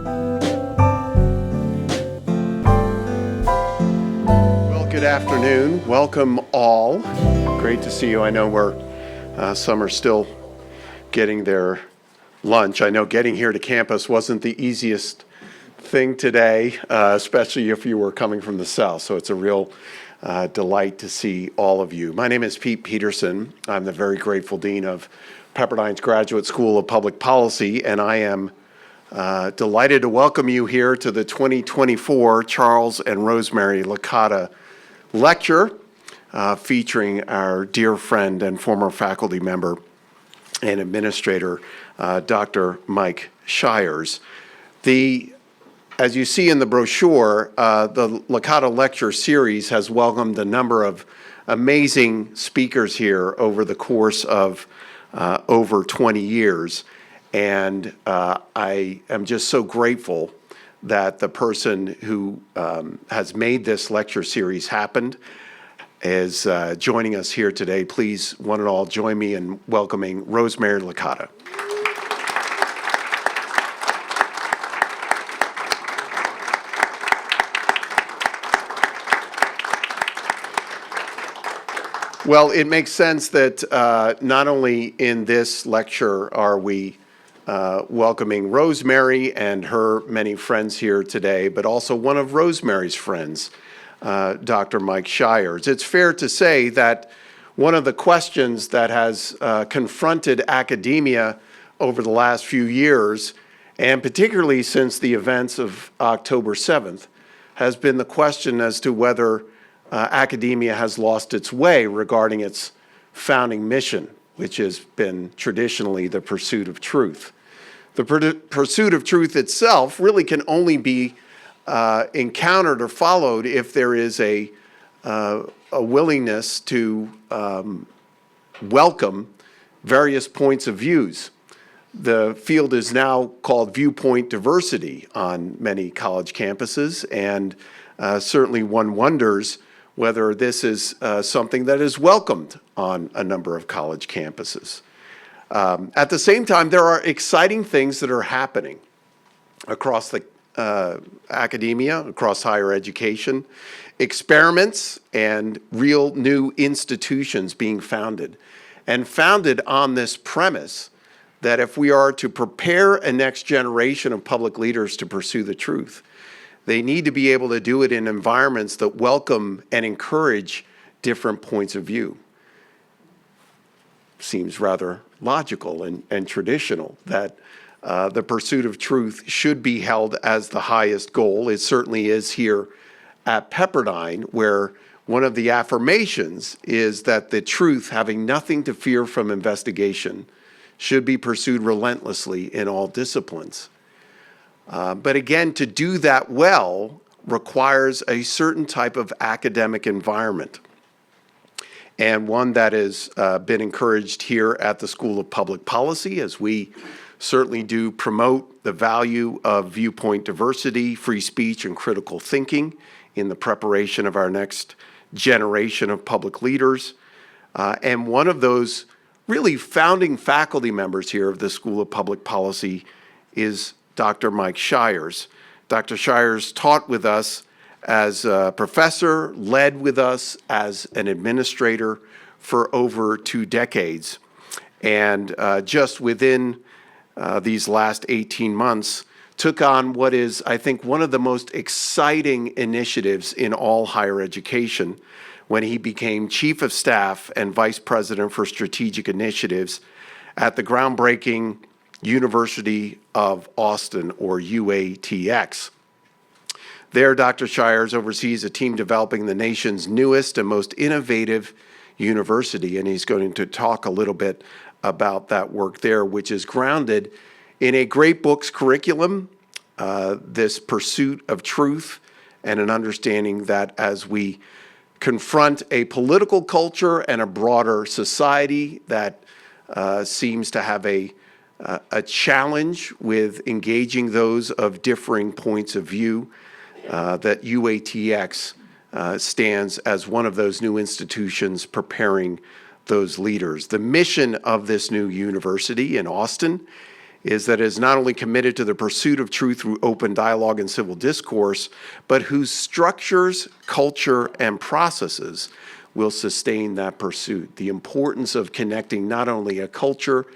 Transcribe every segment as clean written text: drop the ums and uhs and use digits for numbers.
Well, good afternoon. Welcome all. Great to see you. I know some are still getting their lunch. I know getting here to campus wasn't the easiest thing today, especially if you were coming from the south. So it's a real delight to see all of you. My name is Pete Peterson. I'm the very grateful dean of Pepperdine's Graduate School of Public Policy, and I am delighted to welcome you here to the 2024 Charles and Rosemary Licata Lecture, featuring our dear friend and former faculty member and administrator, Dr. Mike Shires. As you see in the brochure, the Licata Lecture Series has welcomed a number of amazing speakers here over the course of over 20 years. And I am just so grateful that the person who has made this lecture series happen is joining us here today. Please, one and all, join me in welcoming Rosemary Licata. Well, it makes sense that not only in this lecture are we welcoming Rosemary and her many friends here today, but also one of Rosemary's friends, Dr. Mike Shires. It's fair to say that one of the questions that has confronted academia over the last few years, and particularly since the events of October 7th, has been the question as to whether academia has lost its way regarding its founding mission, which has been traditionally the pursuit of truth. The pursuit of truth itself really can only be encountered or followed if there is a willingness to welcome various points of views. The field is now called viewpoint diversity on many college campuses, and certainly one wonders whether this is something that is welcomed on a number of college campuses. At the same time, there are exciting things that are happening across the academia, across higher education, experiments and real new institutions being founded, and founded on this premise that if we are to prepare a next generation of public leaders to pursue the truth, they need to be able to do it in environments that welcome and encourage different points of view. Seems rather logical and traditional that the pursuit of truth should be held as the highest goal. It certainly is here at Pepperdine, where one of the affirmations is that the truth, having nothing to fear from investigation, should be pursued relentlessly in all disciplines. But again, to do that well requires a certain type of academic environment, and one that has been encouraged here at the School of Public Policy, as we certainly do promote the value of viewpoint diversity, free speech, and critical thinking in the preparation of our next generation of public leaders. And one of those really founding faculty members here of the School of Public Policy is Dr. Mike Shires. Dr. Shires taught with us as a professor, led with us as an administrator for over 2 decades. And just within these last 18 months, took on what is, I think, one of the most exciting initiatives in all higher education when he became Chief of Staff and Vice President for Strategic Initiatives at the groundbreaking University of Austin, or UATX. There, Dr. Shires oversees a team developing the nation's newest and most innovative university, and he's going to talk a little bit about that work there, which is grounded in a great book's curriculum, this pursuit of truth, and an understanding that as we confront a political culture and a broader society that seems to have a challenge with engaging those of differing points of view, that UATX stands as one of those new institutions preparing those leaders. The mission of this new university in Austin is that it is not only committed to the pursuit of truth through open dialogue and civil discourse, but whose structures, culture, and processes will sustain that pursuit. The importance of connecting not only a culture,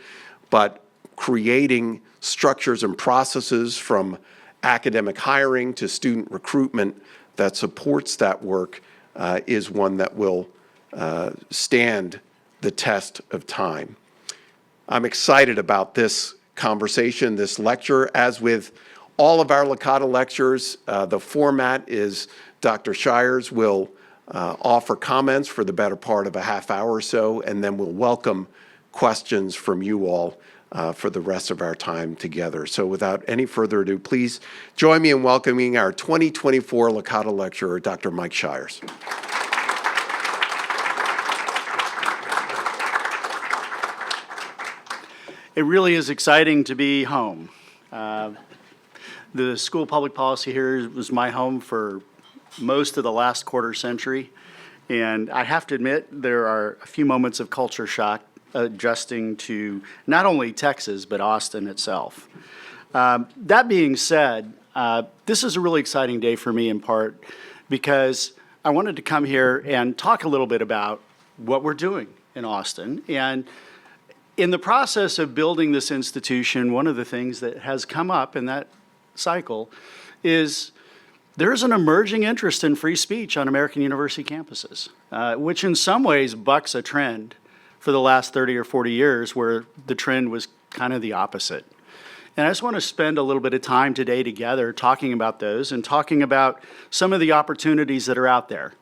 but creating structures and processes from academic hiring to student recruitment that supports that work is one that will stand the test of time. I'm excited about this conversation, this lecture. As with all of our Licata lectures, the format is Dr. Shires will offer comments for the better part of a half hour or so, and then we'll welcome questions from you all for the rest of our time together. So without any further ado, please join me in welcoming our 2024 Licata lecturer, Dr. Mike Shires. It really is exciting to be home. The School of Public Policy here was my home for most of the last quarter century, and I have to admit there are a few moments of culture shock adjusting to not only Texas, but Austin itself. That being said, this is a really exciting day for me in part because I wanted to come here and talk a little bit about what we're doing in Austin. And in the process of building this institution, one of the things that has come up in that cycle is there's an emerging interest in free speech on American university campuses, which in some ways bucks a trend for the last 30 or 40 years where the trend was kind of the opposite. And I just want to spend a little bit of time today together talking about those and talking about some of the opportunities that are out there.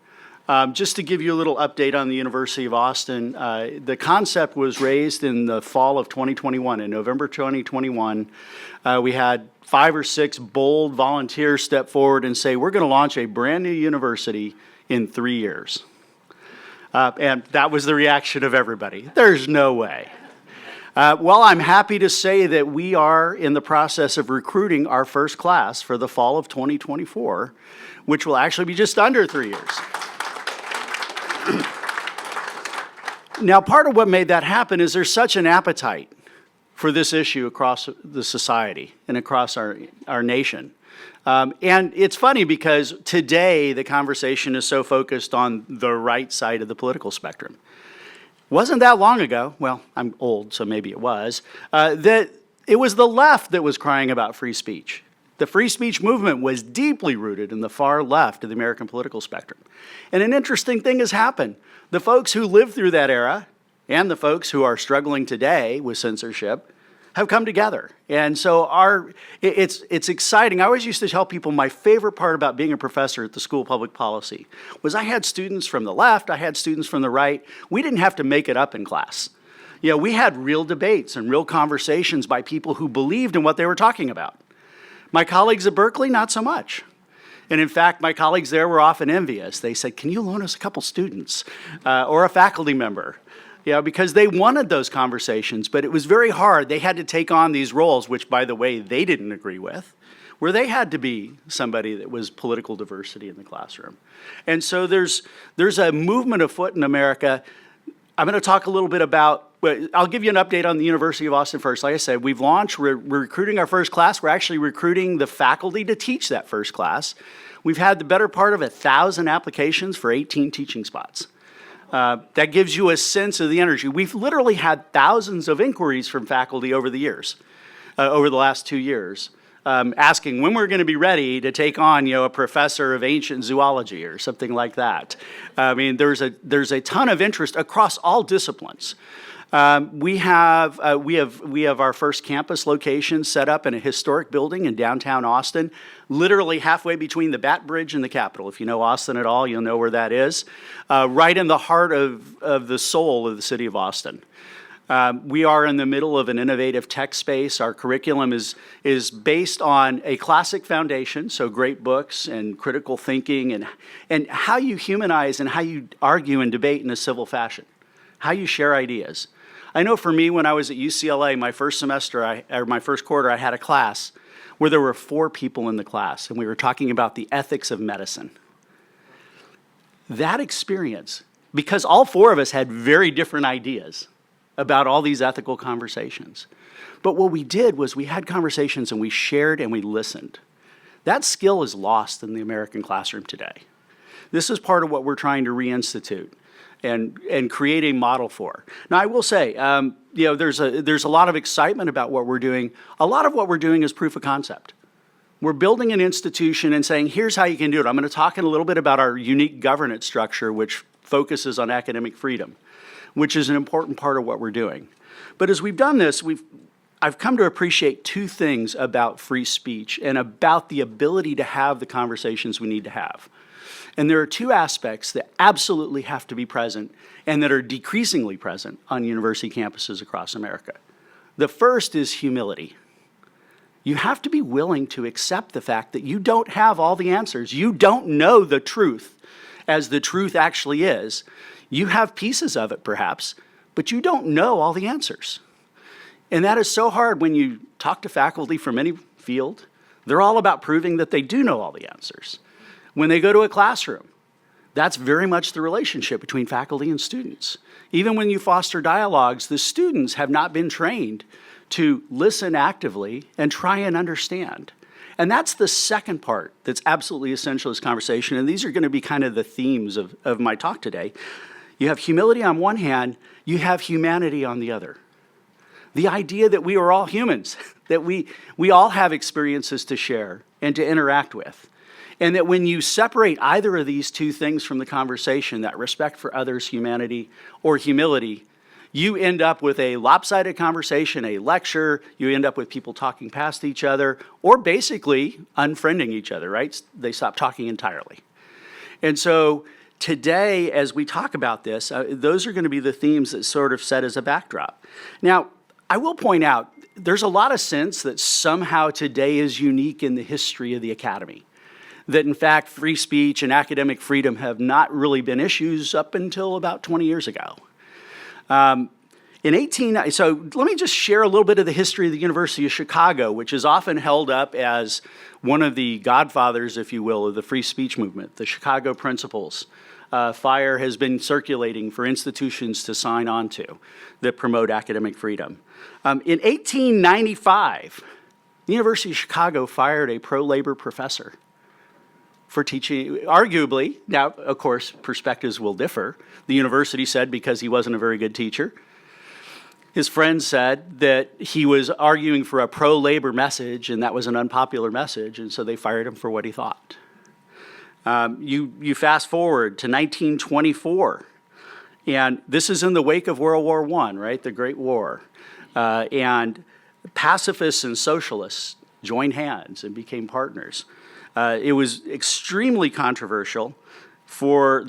Just to give you a little update on the University of Austin, the concept was raised in the fall of 2021. In November 2021, we had 5 or 6 bold volunteers step forward and say, we're going to launch a brand new university in 3 years. And that was the reaction of everybody. There's no way. Well, I'm happy to say that we are in the process of recruiting our first class for the fall of 2024, which will actually be just under 3 years. Now, part of what made that happen is there's such an appetite for this issue across the society and across our nation. And it's funny because today the conversation is so focused on the right side of the political spectrum. Wasn't that long ago, well, I'm old, so maybe it was, that it was the left that was crying about free speech. The free speech movement was deeply rooted in the far left of the American political spectrum. And an interesting thing has happened. The folks who lived through that era and the folks who are struggling today with censorship have come together. And so it's exciting. I always used to tell people my favorite part about being a professor at the School of Public Policy was I had students from the left, I had students from the right. We didn't have to make it up in class. You know, we had real debates and real conversations by people who believed in what they were talking about. My colleagues at Berkeley, not so much. And in fact, my colleagues there were often envious. They said, can you loan us a couple students or a faculty member? You know, because they wanted those conversations, but it was very hard. They had to take on these roles, which, by the way, they didn't agree with, where they had to be somebody that was political diversity in the classroom. And so there's a movement afoot in America. I'm going to talk a little bit about, I'll give you an update on the University of Austin first. Like I said, we've launched, we're recruiting our first class. We're actually recruiting the faculty to teach that first class. We've had the better part of 1,000 applications for 18 teaching spots. That gives you a sense of the energy. We've literally had thousands of inquiries from faculty over the years, over the last 2 years, asking when we're going to be ready to take on, a professor of ancient zoology or something like that. I mean, there's a ton of interest across all disciplines. We have our first campus location set up in a historic building in downtown Austin, literally halfway between the Bat Bridge and the Capitol. If you know Austin at all, you'll know where that is. Right in the heart of the soul of the city of Austin. We are in the middle of an innovative tech space. Our curriculum is based on a classic foundation, so great books and critical thinking and how you humanize and how you argue and debate in a civil fashion, how you share ideas. I know for me, when I was at UCLA, my first semester, my first quarter, I had a class where there were 4 people in the class, and we were talking about the ethics of medicine. That experience, because all 4 of us had very different ideas about all these ethical conversations. But what we did was we had conversations and we shared and we listened. That skill is lost in the American classroom today. This is part of what we're trying to reinstitute and create a model for. Now, I will say, there's a lot of excitement about what we're doing. A lot of what we're doing is proof of concept. We're building an institution and saying, here's how you can do it. I'm going to talk in a little bit about our unique governance structure, which focuses on academic freedom, which is an important part of what we're doing. But as we've done this, I've come to appreciate two things about free speech and about the ability to have the conversations we need to have. And there are two aspects that absolutely have to be present and that are decreasingly present on university campuses across America. The first is humility. You have to be willing to accept the fact that you don't have all the answers. You don't know the truth as the truth actually is. You have pieces of it, perhaps, but you don't know all the answers. And that is so hard when you talk to faculty from any field. They're all about proving that they do know all the answers. When they go to a classroom, that's very much the relationship between faculty and students. Even when you foster dialogues, the students have not been trained to listen actively and try and understand. And that's the second part that's absolutely essential to this conversation, and these are going to be kind of the themes of my talk today. You have humility on one hand, you have humanity on the other. The idea that we are all humans, that we all have experiences to share and to interact with. And that when you separate either of these two things from the conversation, that respect for others, humanity, or humility, you end up with a lopsided conversation, a lecture, you end up with people talking past each other, or basically unfriending each other, right? They stop talking entirely. And so today, as we talk about this, those are going to be the themes that sort of set as a backdrop. Now, I will point out, there's a lot of sense that somehow today is unique in the history of the academy. That in fact, free speech and academic freedom have not really been issues up until about 20 years ago. So let me just share a little bit of the history of the University of Chicago, which is often held up as one of the godfathers, if you will, of the free speech movement, the Chicago Principles. FIRE has been circulating for institutions to sign on to that promote academic freedom. In 1895, the University of Chicago fired a pro-labor professor for teaching, arguably, now, of course, perspectives will differ. The university said because he wasn't a very good teacher. His friends said that he was arguing for a pro-labor message, and that was an unpopular message, and so they fired him for what he thought. You fast forward to 1924, and this is in the wake of World War I, right, the Great War. And pacifists and socialists joined hands and became partners. It was extremely controversial for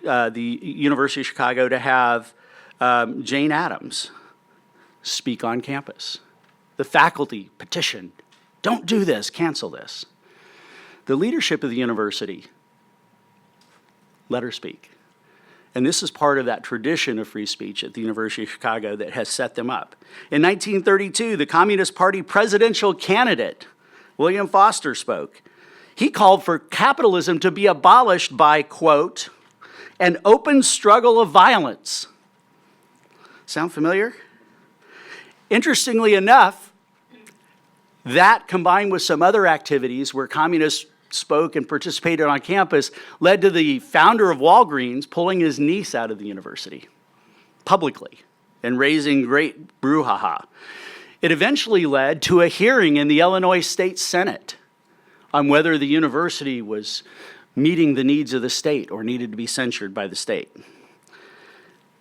the University of Chicago to have Jane Addams speak on campus. The faculty petitioned, don't do this, cancel this. The leadership of the university let her speak. And this is part of that tradition of free speech at the University of Chicago that has set them up. In 1932, the Communist Party presidential candidate, William Foster, spoke. He called for capitalism to be abolished by, quote, an open struggle of violence. Sound familiar? Interestingly enough, that combined with some other activities where communists spoke and participated on campus led to the founder of Walgreens pulling his niece out of the university publicly and raising great brouhaha. It eventually led to a hearing in the Illinois State Senate on whether the university was meeting the needs of the state or needed to be censured by the state.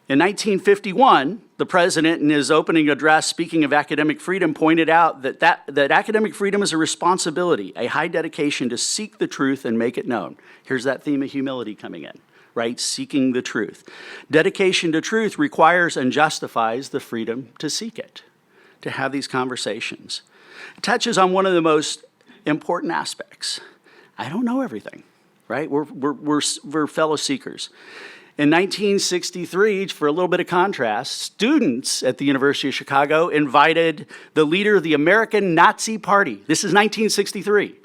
In 1951, the president, in his opening address, speaking of academic freedom, pointed out that academic freedom is a responsibility, a high dedication to seek the truth and make it known. Here's that theme of humility coming in, right? Seeking the truth. Dedication to truth requires and justifies the freedom to seek it, to have these conversations. It touches on one of the most important aspects. I don't know everything, right? We're fellow seekers. In 1963, for a little bit of contrast, students at the University of Chicago invited the leader of the American Nazi Party. This is 1963.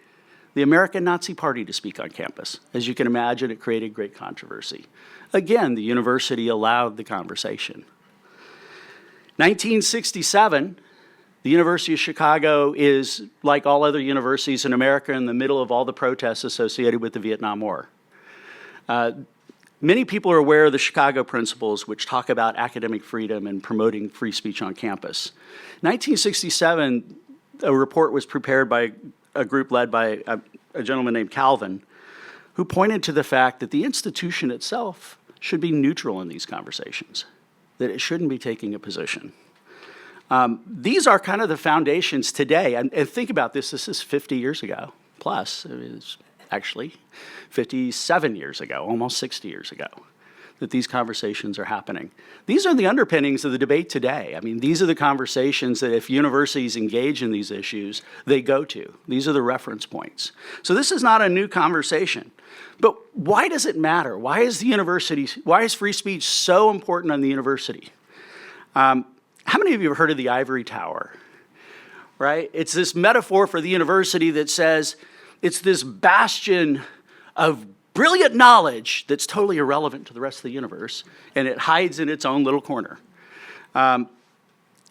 The American Nazi Party to speak on campus. As you can imagine, it created great controversy. Again, the university allowed the conversation. 1967, the University of Chicago is, like all other universities in America, in the middle of all the protests associated with the Vietnam War. Many people are aware of the Chicago Principles, which talk about academic freedom and promoting free speech on campus. 1967, a report was prepared by a group led by a gentleman named Calvin, who pointed to the fact that the institution itself should be neutral in these conversations, that it shouldn't be taking a position. These are kind of the foundations today, and think about this is 50 years ago, plus, it is actually 57 years ago, almost 60 years ago, that these conversations are happening. These are the underpinnings of the debate today. I mean, these are the conversations that if universities engage in these issues, they go to. These are the reference points. So this is not a new conversation. But why does it matter? Why is free speech so important on the university? How many of you have heard of the Ivory Tower? Right? It's this metaphor for the university that says it's this bastion of brilliant knowledge that's totally irrelevant to the rest of the universe, and it hides in its own little corner.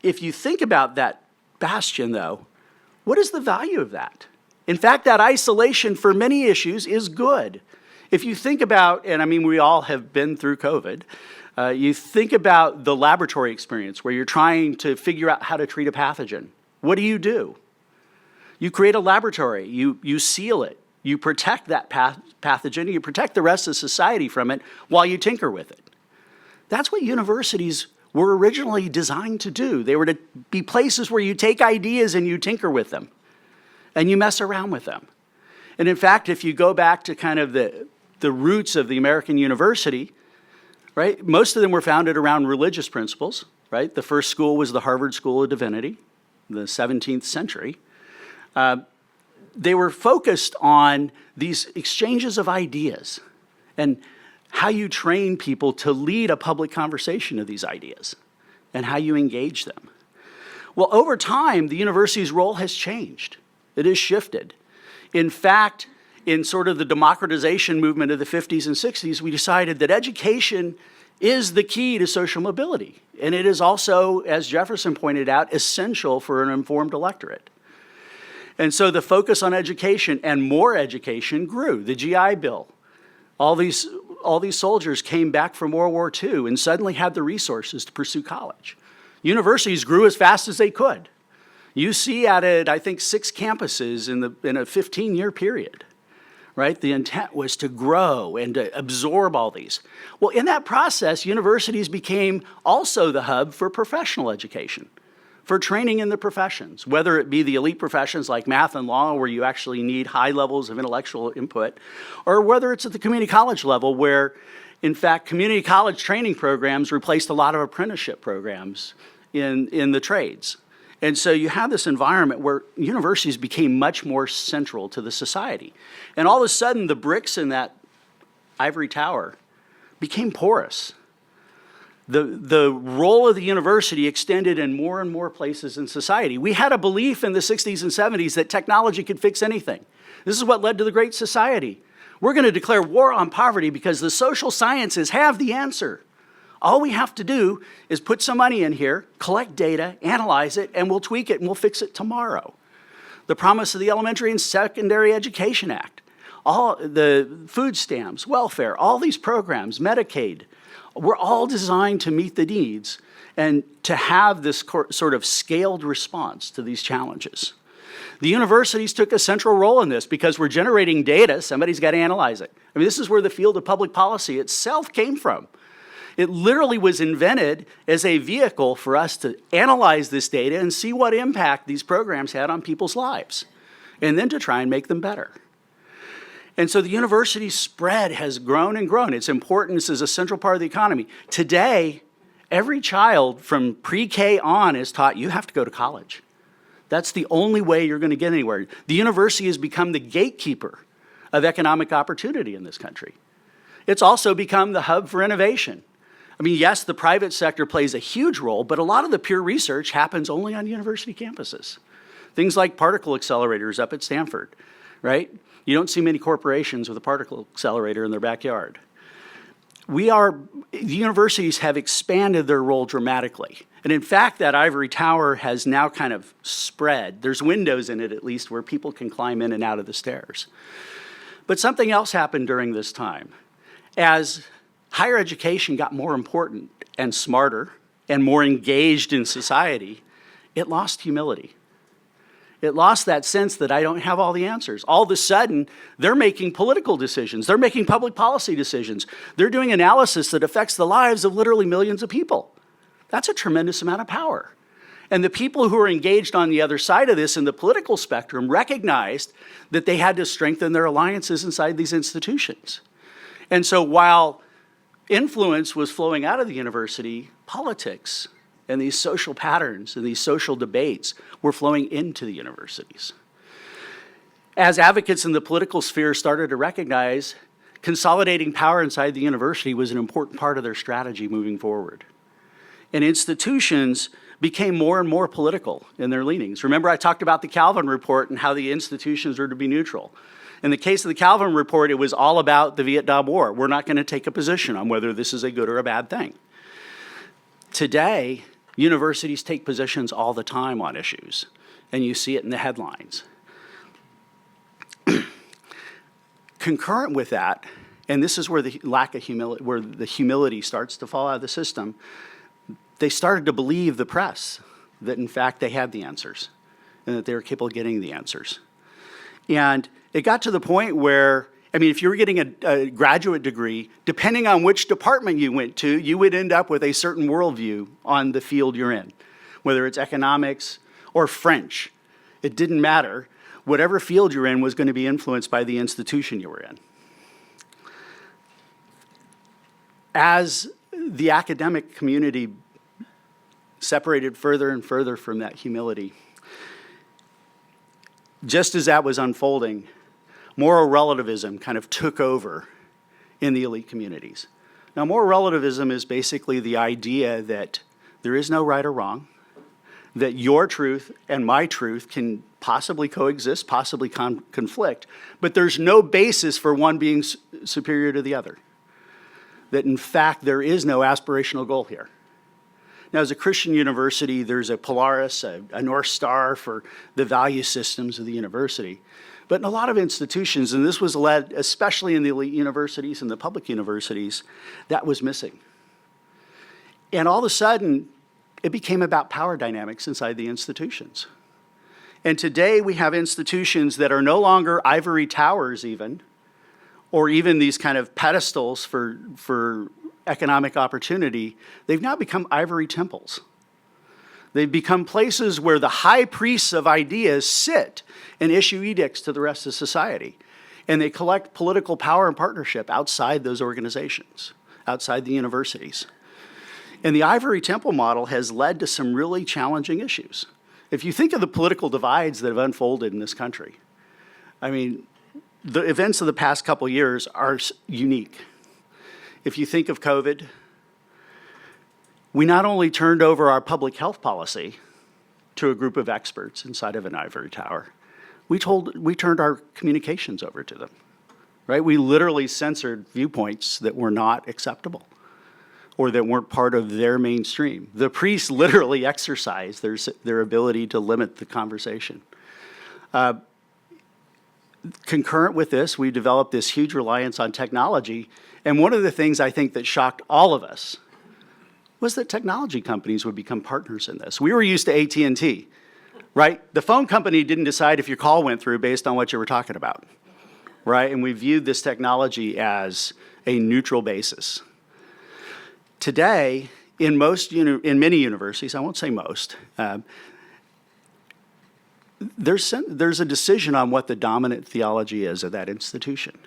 If you think about that bastion, though, what is the value of that? In fact, that isolation for many issues is good. If you think about, and I mean, we all have been through COVID, you think about the laboratory experience where you're trying to figure out how to treat a pathogen. What do? You create a laboratory, you seal it, you protect that pathogen, you protect the rest of society from it while you tinker with it. That's what universities were originally designed to do. They were to be places where you take ideas and you tinker with them and you mess around with them. And in fact, if you go back to kind of the roots of the American university, right, most of them were founded around religious principles, right? The first school was the Harvard School of Divinity, in the 17th century. They were focused on these exchanges of ideas and how you train people to lead a public conversation of these ideas and how you engage them. Well, over time, the university's role has changed. It has shifted. In fact, in sort of the democratization movement of the 50s and 60s, we decided that education is the key to social mobility. And it is also, as Jefferson pointed out, essential for an informed electorate. And so the focus on education and more education grew. The GI Bill, all these soldiers came back from World War II and suddenly had the resources to pursue college. Universities grew as fast as they could. UC added, I think, 6 campuses in a 15-year period, right? The intent was to grow and to absorb all these. Well, in that process, universities became also the hub for professional education, for training in the professions, whether it be the elite professions like math and law, where you actually need high levels of intellectual input, or whether it's at the community college level, where, in fact, community college training programs replaced a lot of apprenticeship programs in the trades. And so you have this environment where universities became much more central to the society. And all of a sudden, the bricks in that ivory tower became porous. The role of the university extended in more and more places in society. We had a belief in the 60s and 70s that technology could fix anything. This is what led to the Great Society. We're going to declare war on poverty because the social sciences have the answer. All we have to do is put some money in here, collect data, analyze it, and we'll tweak it and we'll fix it tomorrow. The promise of the Elementary and Secondary Education Act, all the food stamps, welfare, all these programs, Medicaid, were all designed to meet the needs and to have this sort of scaled response to these challenges. The universities took a central role in this because we're generating data, somebody's got to analyze it. I mean, this is where the field of public policy itself came from. It literally was invented as a vehicle for us to analyze this data and see what impact these programs had on people's lives, and then to try and make them better. And so the university's spread has grown and grown. Its importance is a central part of the economy. Today, every child from pre-K on is taught you have to go to college. That's the only way you're going to get anywhere. The university has become the gatekeeper of economic opportunity in this country. It's also become the hub for innovation. I mean, yes, the private sector plays a huge role, but a lot of the pure research happens only on university campuses. Things like particle accelerators up at Stanford, right? You don't see many corporations with a particle accelerator in their backyard. the universities have expanded their role dramatically. And in fact, that Ivory Tower has now kind of spread. There's windows in it, at least, where people can climb in and out of the stairs. But something else happened during this time. As higher education got more important and smarter and more engaged in society, it lost humility. It lost that sense that I don't have all the answers. All of a sudden, they're making political decisions. They're making public policy decisions. They're doing analysis that affects the lives of literally millions of people. That's a tremendous amount of power. And the people who are engaged on the other side of this in the political spectrum recognized that they had to strengthen their alliances inside these institutions. And so while influence was flowing out of the university, politics and these social patterns and these social debates were flowing into the universities. As advocates in the political sphere started to recognize, consolidating power inside the university was an important part of their strategy moving forward. And institutions became more and more political in their leanings. Remember, I talked about the Calvin Report and how the institutions were to be neutral. In the case of the Calvin Report, it was all about the Vietnam War. We're not going to take a position on whether this is a good or a bad thing. Today, universities take positions all the time on issues, and you see it in the headlines. Concurrent with that, and this is where the lack of humility, where the humility starts to fall out of the system, they started to believe the press that in fact they had the answers and that they were capable of getting the answers. And it got to the point where, I mean, if you were getting a graduate degree, depending on which department you went to, you would end up with a certain worldview on the field you're in, whether it's economics or French. It didn't matter. Whatever field you're in was going to be influenced by the institution you were in. As the academic community separated further and further from that humility, just as that was unfolding, moral relativism kind of took over in the elite communities. Now, moral relativism is basically the idea that there is no right or wrong, that your truth and my truth can possibly coexist, possibly conflict, but there's no basis for one being superior to the other. That in fact, there is no aspirational goal here. Now, as a Christian university, there's a Polaris, a North Star for the value systems of the university. But in a lot of institutions, and this was led especially in the elite universities and the public universities, that was missing. And all of a sudden, it became about power dynamics inside the institutions. And today we have institutions that are no longer ivory towers even, or even these kind of pedestals for economic opportunity. They've now become ivory temples. They've become places where the high priests of ideas sit and issue edicts to the rest of society. And they collect political power and partnership outside those organizations, outside the universities. And the ivory temple model has led to some really challenging issues. If you think of the political divides that have unfolded in this country, I mean, the events of the past couple years are unique. If you think of COVID, we not only turned over our public health policy to a group of experts inside of an ivory tower, we turned our communications over to them, right? We literally censored viewpoints that were not acceptable or that weren't part of their mainstream. The priests literally exercised their ability to limit the conversation. Concurrent with this, we developed this huge reliance on technology. And one of the things I think that shocked all of us was that technology companies would become partners in this. We were used to AT&T, right? The phone company didn't decide if your call went through based on what you were talking about, right? And we viewed this technology as a neutral basis. Today, in many universities, I won't say most, there's a decision on what the dominant theology is of that institution.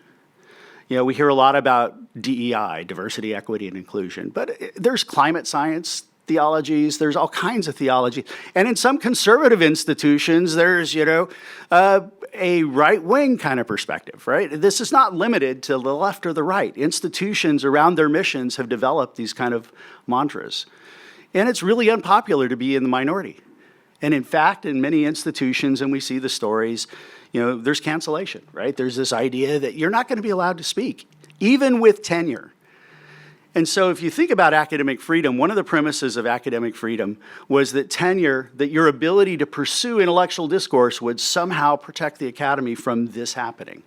You know, we hear a lot about DEI, diversity, equity, and inclusion, but there's climate science theologies, there's all kinds of theology. And in some conservative institutions, there's, a right-wing kind of perspective, right? This is not limited to the left or the right. Institutions around their missions have developed these kind of mantras. And it's really unpopular to be in the minority. And in fact, in many institutions, and we see the stories, there's cancellation, right? There's this idea that you're not going to be allowed to speak, even with tenure. And so if you think about academic freedom, one of the premises of academic freedom was that tenure, that your ability to pursue intellectual discourse would somehow protect the academy from this happening.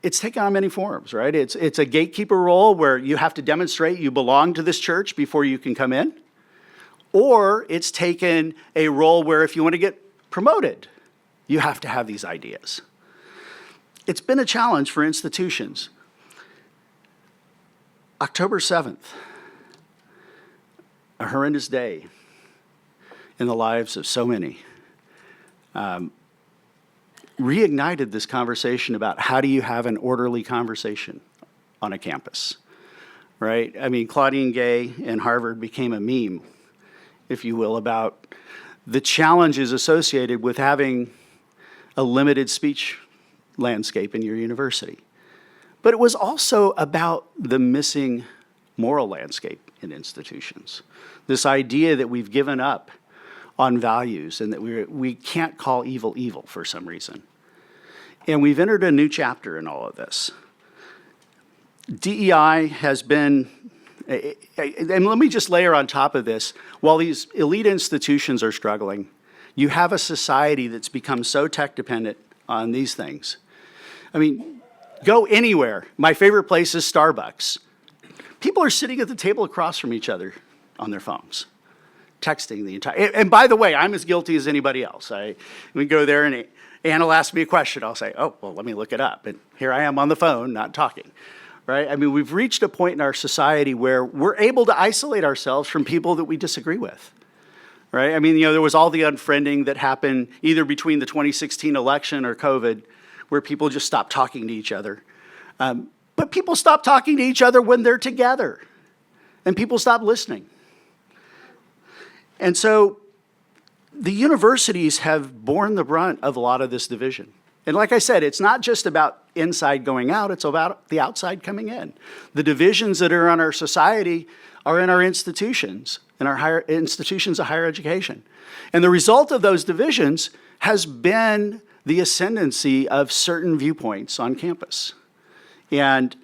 It's taken on many forms, right? It's a gatekeeper role where you have to demonstrate you belong to this church before you can come in. Or it's taken a role where if you want to get promoted, you have to have these ideas. It's been a challenge for institutions. October 7th, a horrendous day in the lives of so many, reignited this conversation about how do you have an orderly conversation on a campus, right? I mean, Claudine Gay in Harvard became a meme, if you will, about the challenges associated with having a limited speech landscape in your university. But it was also about the missing moral landscape in institutions. This idea that we've given up on values and that we can't call evil evil for some reason. And we've entered a new chapter in all of this. DEI has been, and let me just layer on top of this, while these elite institutions are struggling, you have a society that's become so tech dependent on these things. I mean, go anywhere. My favorite place is Starbucks. People are sitting at the table across from each other on their phones, texting the entire, and by the way, I'm as guilty as anybody else. We go there and Anna will ask me a question. I'll say, oh, well, let me look it up. And here I am on the phone, not talking, right? I mean, we've reached a point in our society where we're able to isolate ourselves from people that we disagree with, right? I mean, there was all the unfriending that happened either between the 2016 election or COVID, where people just stopped talking to each other. But people stop talking to each other when they're together, and people stop listening. And so the universities have borne the brunt of a lot of this division. And like I said, it's not just about inside going out, it's about the outside coming in. The divisions that are in our society are in our institutions, in our institutions of higher education. And the result of those divisions has been the ascendancy of certain viewpoints on campus. And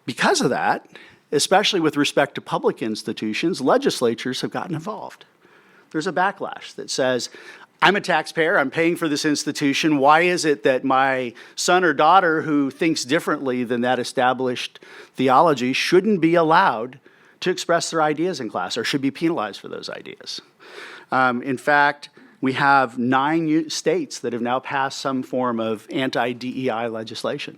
because of that, especially with respect to public institutions, legislatures have gotten involved. There's a backlash that says, I'm a taxpayer, I'm paying for this institution, why is it that my son or daughter who thinks differently than that established theology shouldn't be allowed to express their ideas in class or should be penalized for those ideas? In fact, we have 9 states that have now passed some form of anti-DEI legislation.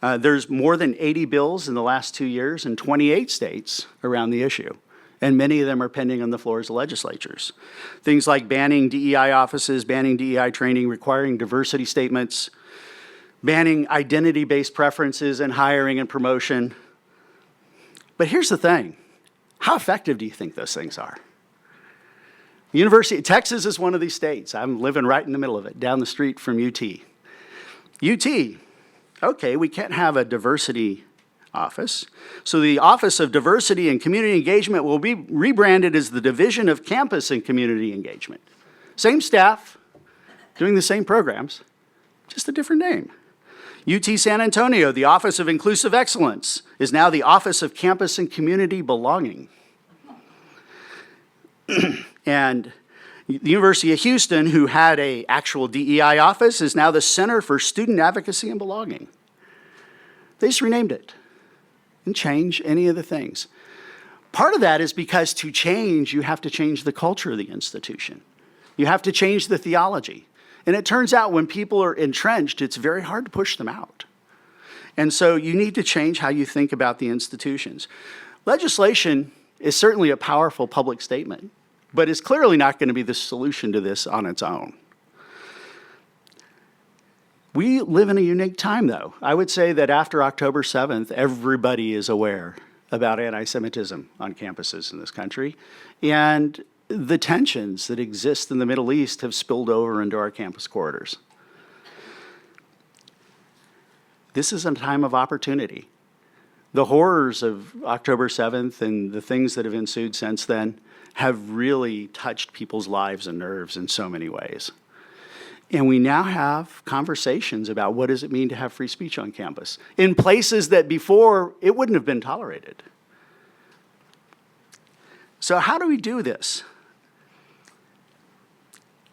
There's more than 80 bills in the last 2 years in 28 states around the issue, and many of them are pending on the floors of legislatures. Things like banning DEI offices, banning DEI training, requiring diversity statements, banning identity-based preferences in hiring and promotion. But here's the thing. How effective do you think those things are? The University of Texas is one of these states. I'm living right in the middle of it, down the street from UT. UT, okay, we can't have a diversity office. So the Office of Diversity and Community Engagement will be rebranded as the Division of Campus and Community Engagement. Same staff, doing the same programs, just a different name. UT San Antonio, the Office of Inclusive Excellence, is now the Office of Campus and Community Belonging. And the University of Houston, who had an actual DEI office, is now the Center for Student Advocacy and Belonging. They just renamed it. Didn't change any of the things. Part of that is because to change, you have to change the culture of the institution. You have to change the theology. And it turns out when people are entrenched, it's very hard to push them out. And so you need to change how you think about the institutions. Legislation is certainly a powerful public statement, but it's clearly not going to be the solution to this on its own. We live in a unique time, though. I would say that after October 7th, everybody is aware about anti-Semitism on campuses in this country, and the tensions that exist in the Middle East have spilled over into our campus corridors. This is a time of opportunity. The horrors of October 7th and the things that have ensued since then have really touched people's lives and nerves in so many ways. And we now have conversations about what does it mean to have free speech on campus in places that before it wouldn't have been tolerated. So how do we do this?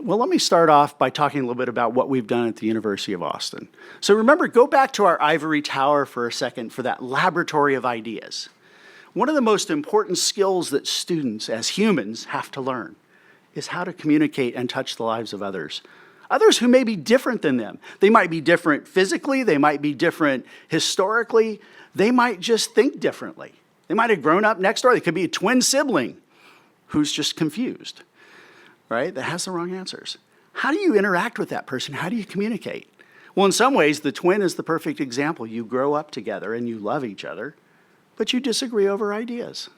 Well, let me start off by talking a little bit about what we've done at the University of Austin. So remember, go back to our Ivory Tower for a second for that laboratory of ideas. One of the most important skills that students, as humans, have to learn is how to communicate and touch the lives of others. Others who may be different than them. They might be different physically, they might be different historically, they might just think differently. They might have grown up next door. They could be a twin sibling who's just confused, right? That has the wrong answers. How do you interact with that person? How do you communicate? Well, in some ways, the twin is the perfect example. You grow up together and you love each other, but you disagree over ideas.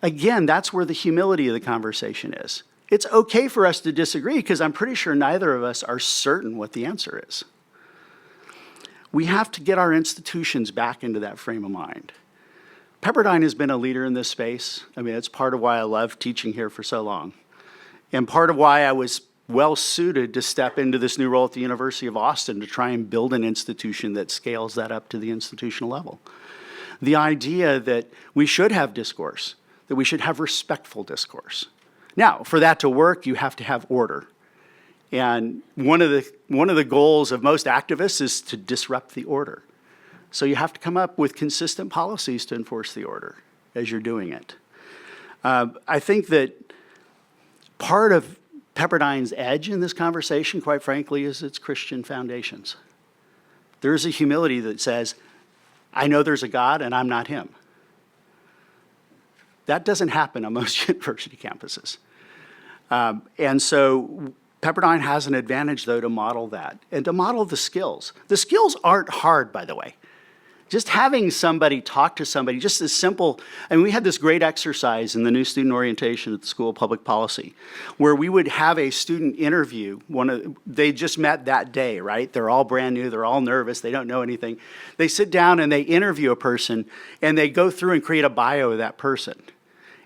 Again, that's where the humility of the conversation is. It's okay for us to disagree because I'm pretty sure neither of us are certain what the answer is. We have to get our institutions back into that frame of mind. Pepperdine has been a leader in this space. I mean, it's part of why I love teaching here for so long. And part of why I was well suited to step into this new role at the University of Austin to try and build an institution that scales that up to the institutional level. The idea that we should have discourse, that we should have respectful discourse. Now, for that to work, you have to have order. And one of the goals of most activists is to disrupt the order. So you have to come up with consistent policies to enforce the order as you're doing it. I think that part of Pepperdine's edge in this conversation, quite frankly, is its Christian foundations. There is a humility that says, I know there's a God and I'm not him. That doesn't happen on most university campuses. And so Pepperdine has an advantage, though, to model that and to model the skills. The skills aren't hard, by the way. Just having somebody talk to somebody, just as simple, and we had this great exercise in the new student orientation at the School of Public Policy, where we would have a student interview. They just met that day, right? They're all brand new, they're all nervous, they don't know anything. They sit down and they interview a person, and they go through and create a bio of that person.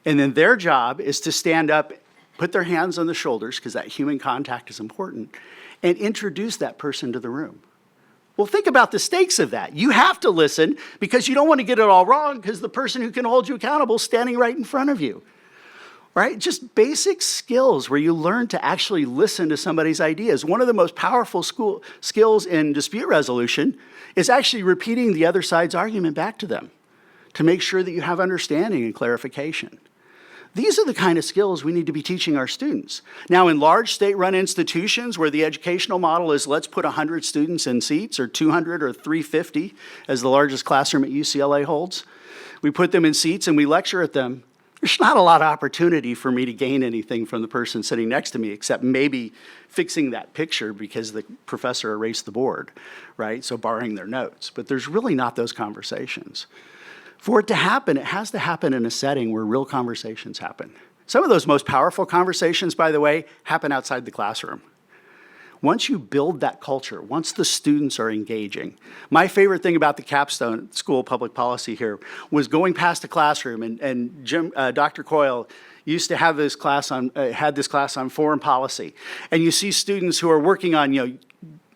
And then their job is to stand up, put their hands on the shoulders, because that human contact is important, and introduce that person to the room. Well, think about the stakes of that. You have to listen because you don't want to get it all wrong because the person who can hold you accountable is standing right in front of you, right? Just basic skills where you learn to actually listen to somebody's ideas. One of the most powerful skills in dispute resolution is actually repeating the other side's argument back to them to make sure that you have understanding and clarification. These are the kind of skills we need to be teaching our students. Now, in large state-run institutions where the educational model is let's put 100 students in seats, or 200 or 350, as the largest classroom at UCLA holds, we put them in seats and we lecture at them. There's not a lot of opportunity for me to gain anything from the person sitting next to me except maybe fixing that picture because the professor erased the board, right? So borrowing their notes. But there's really not those conversations. For it to happen, it has to happen in a setting where real conversations happen. Some of those most powerful conversations, by the way, happen outside the classroom. Once you build that culture, once the students are engaging. My favorite thing about the capstone School of Public Policy here was going past the classroom, and Dr. Coyle used to have this class on foreign policy. And you see students who are working on,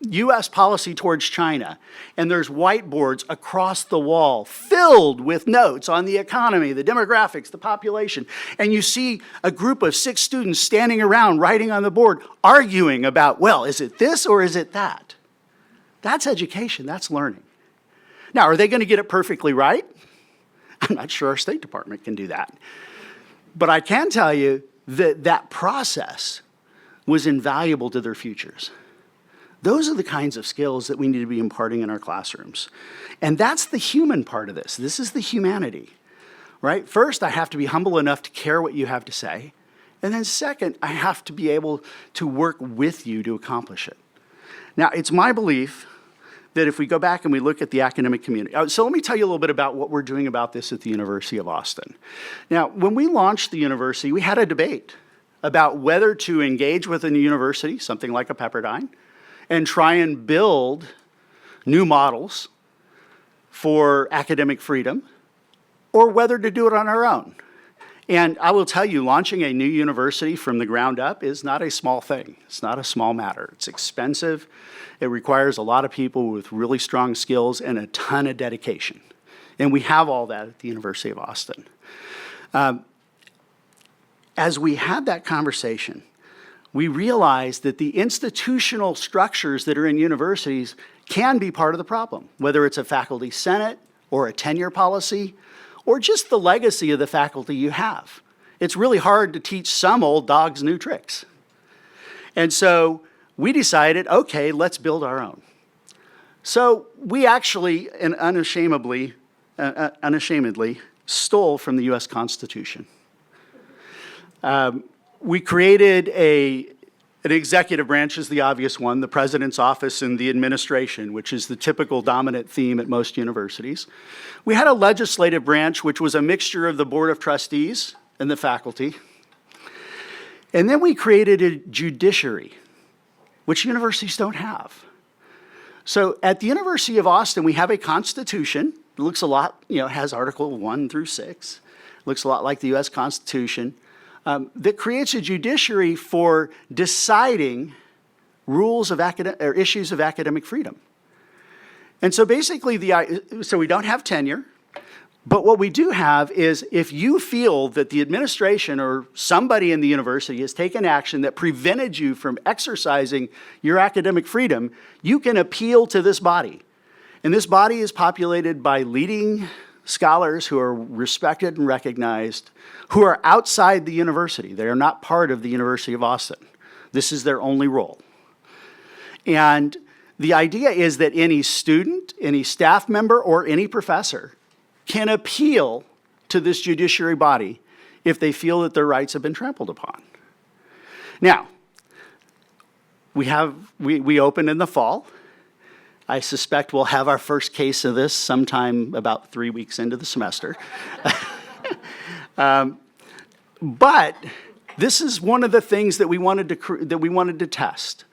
U.S. policy towards China, and there's whiteboards across the wall filled with notes on the economy, the demographics, the population, and you see a group of 6 students standing around writing on the board, arguing about, well, is it this or is it that? That's education, that's learning. Now, are they going to get it perfectly right? I'm not sure our State Department can do that. But I can tell you that that process was invaluable to their futures. Those are the kinds of skills that we need to be imparting in our classrooms. And that's the human part of this. This is the humanity, right? First, I have to be humble enough to care what you have to say. And then second, I have to be able to work with you to accomplish it. Now, it's my belief that if we go back and we look at the academic community, so let me tell you a little bit about what we're doing about this at the University of Austin. Now, when we launched the university, we had a debate about whether to engage with a university, something like a Pepperdine, and try and build new models for academic freedom, or whether to do it on our own. And I will tell you, launching a new university from the ground up is not a small thing. It's not a small matter. It's expensive. It requires a lot of people with really strong skills and a ton of dedication. And we have all that at the University of Austin. As we had that conversation, we realized that the institutional structures that are in universities can be part of the problem, whether it's a faculty senate or a tenure policy, or just the legacy of the faculty you have. It's really hard to teach some old dogs new tricks. And so we decided, okay, let's build our own. So we actually, and unashamedly, stole from the US Constitution. We created an executive branch is the obvious one, the president's office and the administration, which is the typical dominant theme at most universities. We had a legislative branch, which was a mixture of the board of trustees and the faculty. And then we created a judiciary, which universities don't have. So at the University of Austin, we have a constitution. It looks a lot, has Article 1 through 6. Looks a lot like the US Constitution. That creates a judiciary for deciding rules of or issues of academic freedom. And so basically, so we don't have tenure, but what we do have is if you feel that the administration or somebody in the university has taken action that prevented you from exercising your academic freedom, you can appeal to this body. And this body is populated by leading scholars who are respected and recognized, who are outside the university. They are not part of the University of Austin. This is their only role. And the idea is that any student, any staff member, or any professor can appeal to this judiciary body if they feel that their rights have been trampled upon. Now, we open in the fall. I suspect we'll have our first case of this sometime about 3 weeks into the semester. But this is one of the things that we wanted to test.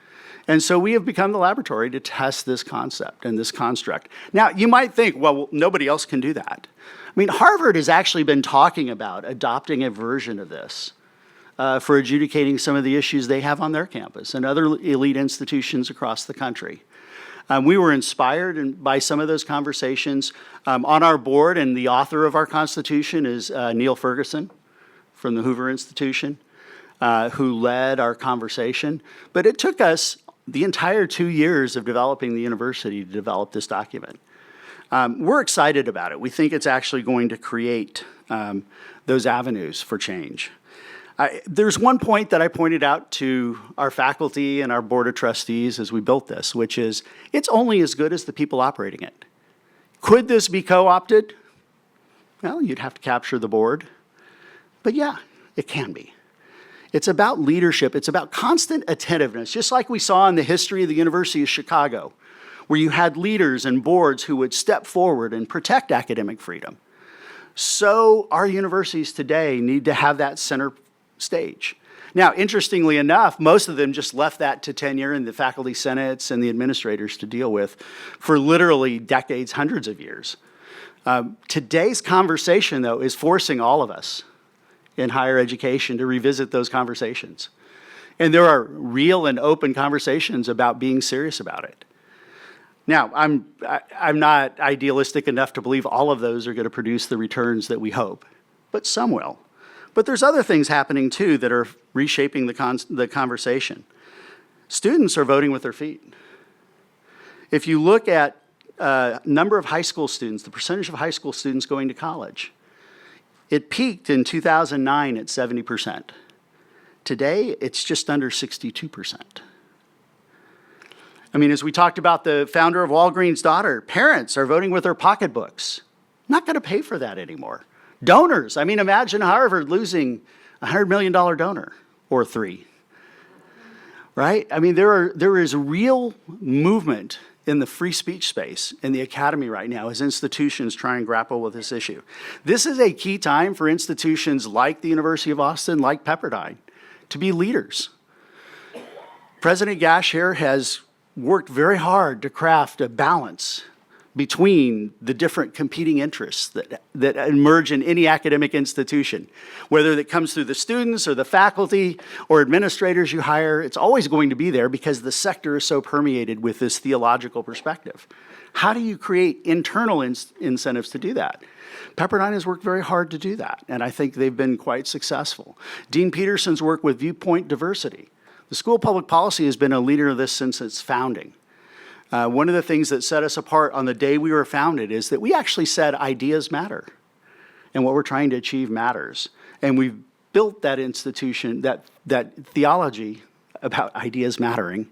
And so we have become the laboratory to test this concept and this construct. Now, you might think, well, nobody else can do that. I mean, Harvard has actually been talking about adopting a version of this for adjudicating some of the issues they have on their campus and other elite institutions across the country. We were inspired by some of those conversations. On our board, and the author of our Constitution is Neil Ferguson from the Hoover Institution, who led our conversation. But it took us the entire 2 years of developing the university to develop this document. We're excited about it. We think it's actually going to create those avenues for change. There's one point that I pointed out to our faculty and our board of trustees as we built this, which is it's only as good as the people operating it. Could this be co-opted? Well, you'd have to capture the board. But yeah, it can be. It's about leadership. It's about constant attentiveness, just like we saw in the history of the University of Chicago, where you had leaders and boards who would step forward and protect academic freedom. So our universities today need to have that center stage. Now, interestingly enough, most of them just left that to tenure and the faculty senates and the administrators to deal with for literally decades, hundreds of years. Today's conversation, though, is forcing all of us in higher education to revisit those conversations. And there are real and open conversations about being serious about it. Now, I'm not idealistic enough to believe all of those are going to produce the returns that we hope, but some will. But there's other things happening, too, that are reshaping the conversation. Students are voting with their feet. If you look at number of high school students, the percentage of high school students going to college, it peaked in 2009 at 70%. Today, it's just under 62%. I mean, as we talked about the founder of Walgreens' daughter, parents are voting with their pocketbooks. Not going to pay for that anymore. Donors, I mean, imagine Harvard losing a $100 million donor or 3, right? I mean, there is real movement in the free speech space in the academy right now as institutions try and grapple with this issue. This is a key time for institutions like the University of Austin, like Pepperdine, to be leaders. President Gash here has worked very hard to craft a balance between the different competing interests that emerge in any academic institution, whether that comes through the students or the faculty or administrators you hire. It's always going to be there because the sector is so permeated with this theological perspective. How do you create internal incentives to do that? Pepperdine has worked very hard to do that, and I think they've been quite successful. Dean Peterson's work with viewpoint diversity. The School of Public Policy has been a leader of this since its founding. One of the things that set us apart on the day we were founded is that we actually said ideas matter, and what we're trying to achieve matters. And we've built that institution, that theology about ideas mattering.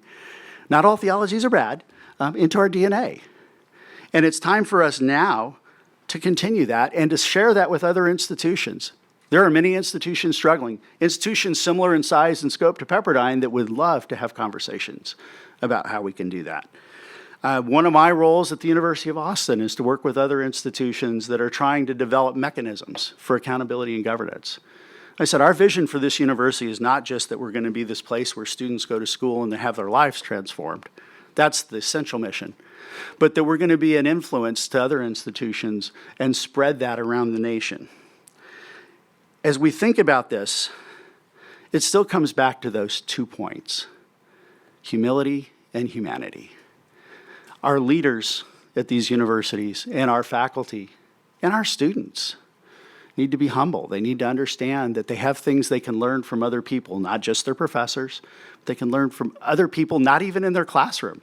Not all theologies are bad, into our DNA. And it's time for us now to continue that and to share that with other institutions. There are many institutions struggling, institutions similar in size and scope to Pepperdine that would love to have conversations about how we can do that. One of my roles at the University of Austin is to work with other institutions that are trying to develop mechanisms for accountability and governance. I said, our vision for this university is not just that we're going to be this place where students go to school and they have their lives transformed. That's the essential mission. But that we're going to be an influence to other institutions and spread that around the nation. As we think about this, it still comes back to those 2 points, humility and humanity. Our leaders at these universities and our faculty and our students need to be humble. They need to understand that they have things they can learn from other people, not just their professors. They can learn from other people, not even in their classroom.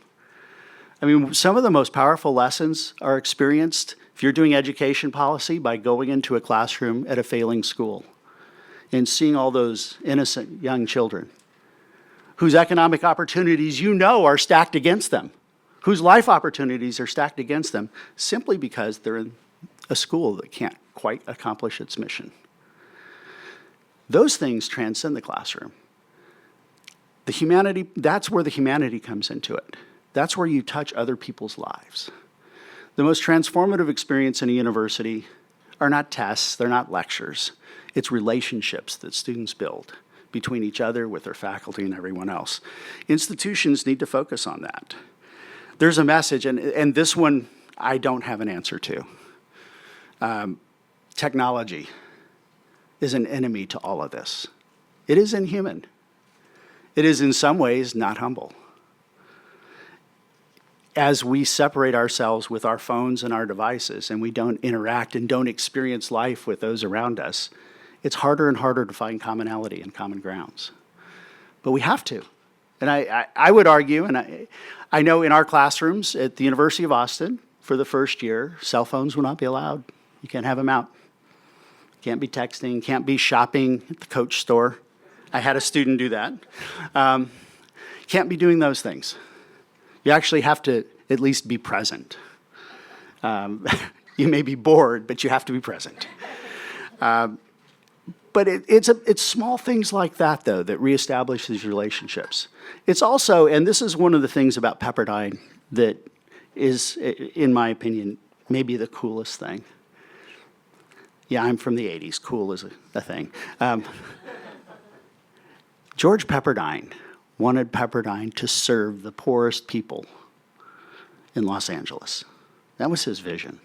I mean, some of the most powerful lessons are experienced if you're doing education policy by going into a classroom at a failing school and seeing all those innocent young children whose economic opportunities you know are stacked against them, whose life opportunities are stacked against them simply because they're in a school that can't quite accomplish its mission. Those things transcend the classroom. The humanity, that's where the humanity comes into it. That's where you touch other people's lives. The most transformative experience in a university are not tests, they're not lectures. It's relationships that students build between each other, with their faculty, and everyone else. Institutions need to focus on that. There's a message, and this one I don't have an answer to. Technology is an enemy to all of this. It is inhuman. It is in some ways not humble. As we separate ourselves with our phones and our devices and we don't interact and don't experience life with those around us, it's harder and harder to find commonality and common grounds. But we have to. And I would argue, and I know in our classrooms at the University of Austin, for the first year, cell phones will not be allowed. You can't have them out. Can't be texting, can't be shopping at the Coach store. I had a student do that. Can't be doing those things. You actually have to at least be present. You may be bored, but you have to be present. But it's small things like that, though, that reestablish these relationships. It's also, and this is one of the things about Pepperdine that is, in my opinion, maybe the coolest thing. Yeah, I'm from the 80s. Cool is a thing. George Pepperdine wanted Pepperdine to serve the poorest people in Los Angeles. That was his vision.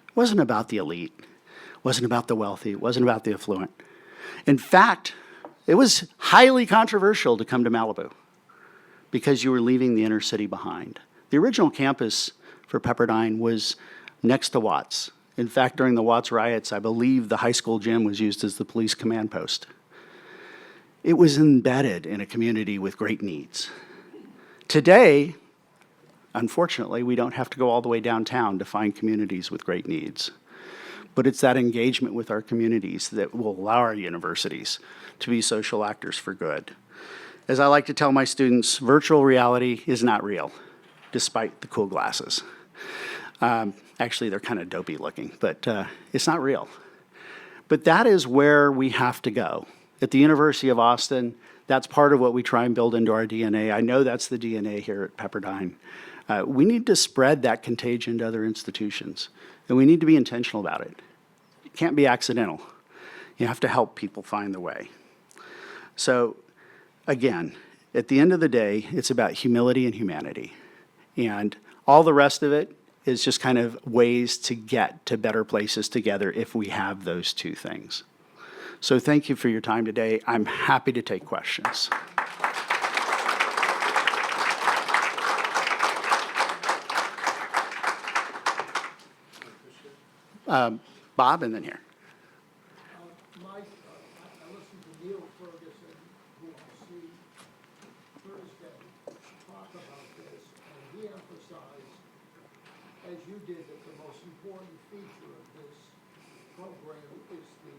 It wasn't about the elite. It wasn't about the wealthy. It wasn't about the affluent. In fact, it was highly controversial to come to Malibu because you were leaving the inner city behind. The original campus for Pepperdine was next to Watts. In fact, during the Watts riots, I believe the high school gym was used as the police command post. It was embedded in a community with great needs. Today, unfortunately, we don't have to go all the way downtown to find communities with great needs. But it's that engagement with our communities that will allow our universities to be social actors for good. As I like to tell my students, virtual reality is not real, despite the cool glasses. Actually, they're kind of dopey looking, but it's not real. But that is where we have to go. At the University of Austin, that's part of what we try and build into our DNA. I know that's the DNA here at Pepperdine. We need to spread that contagion to other institutions, and we need to be intentional about it. It can't be accidental. You have to help people find the way. So, again, at the end of the day, it's about humility and humanity. And all the rest of it is just kind of ways to get to better places together if we have those two things. So thank you for your time today. I'm happy to take questions. Bob, and then here. Mike, I listened to Neil Ferguson, who I see Thursday, talk about this, and he emphasized, as you did, that the most important feature of this program is the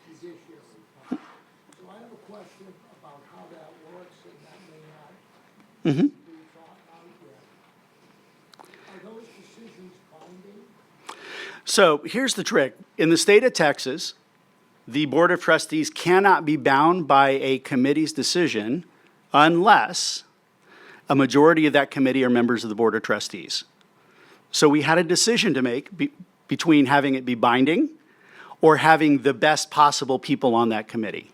judiciary part. So I have a question about how that works, and that may not be thought out yet. Are those decisions binding? So here's the trick. In the state of Texas, the Board of Trustees cannot be bound by a committee's decision unless a majority of that committee are members of the Board of Trustees. So we had a decision to make between having it be binding or having the best possible people on that committee.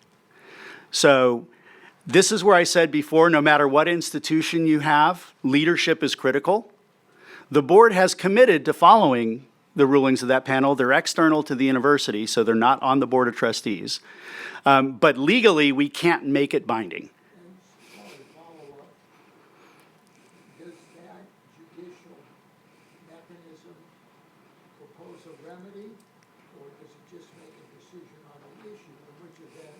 So this is where I said before, no matter what institution you have, leadership is critical. The board has committed to following the rulings of that panel. They're external to the university, so they're not on the Board of Trustees. But legally, we can't make it binding. And sorry, follow-up. Does that judicial mechanism propose a remedy, or does it just make a decision on an issue, in which event,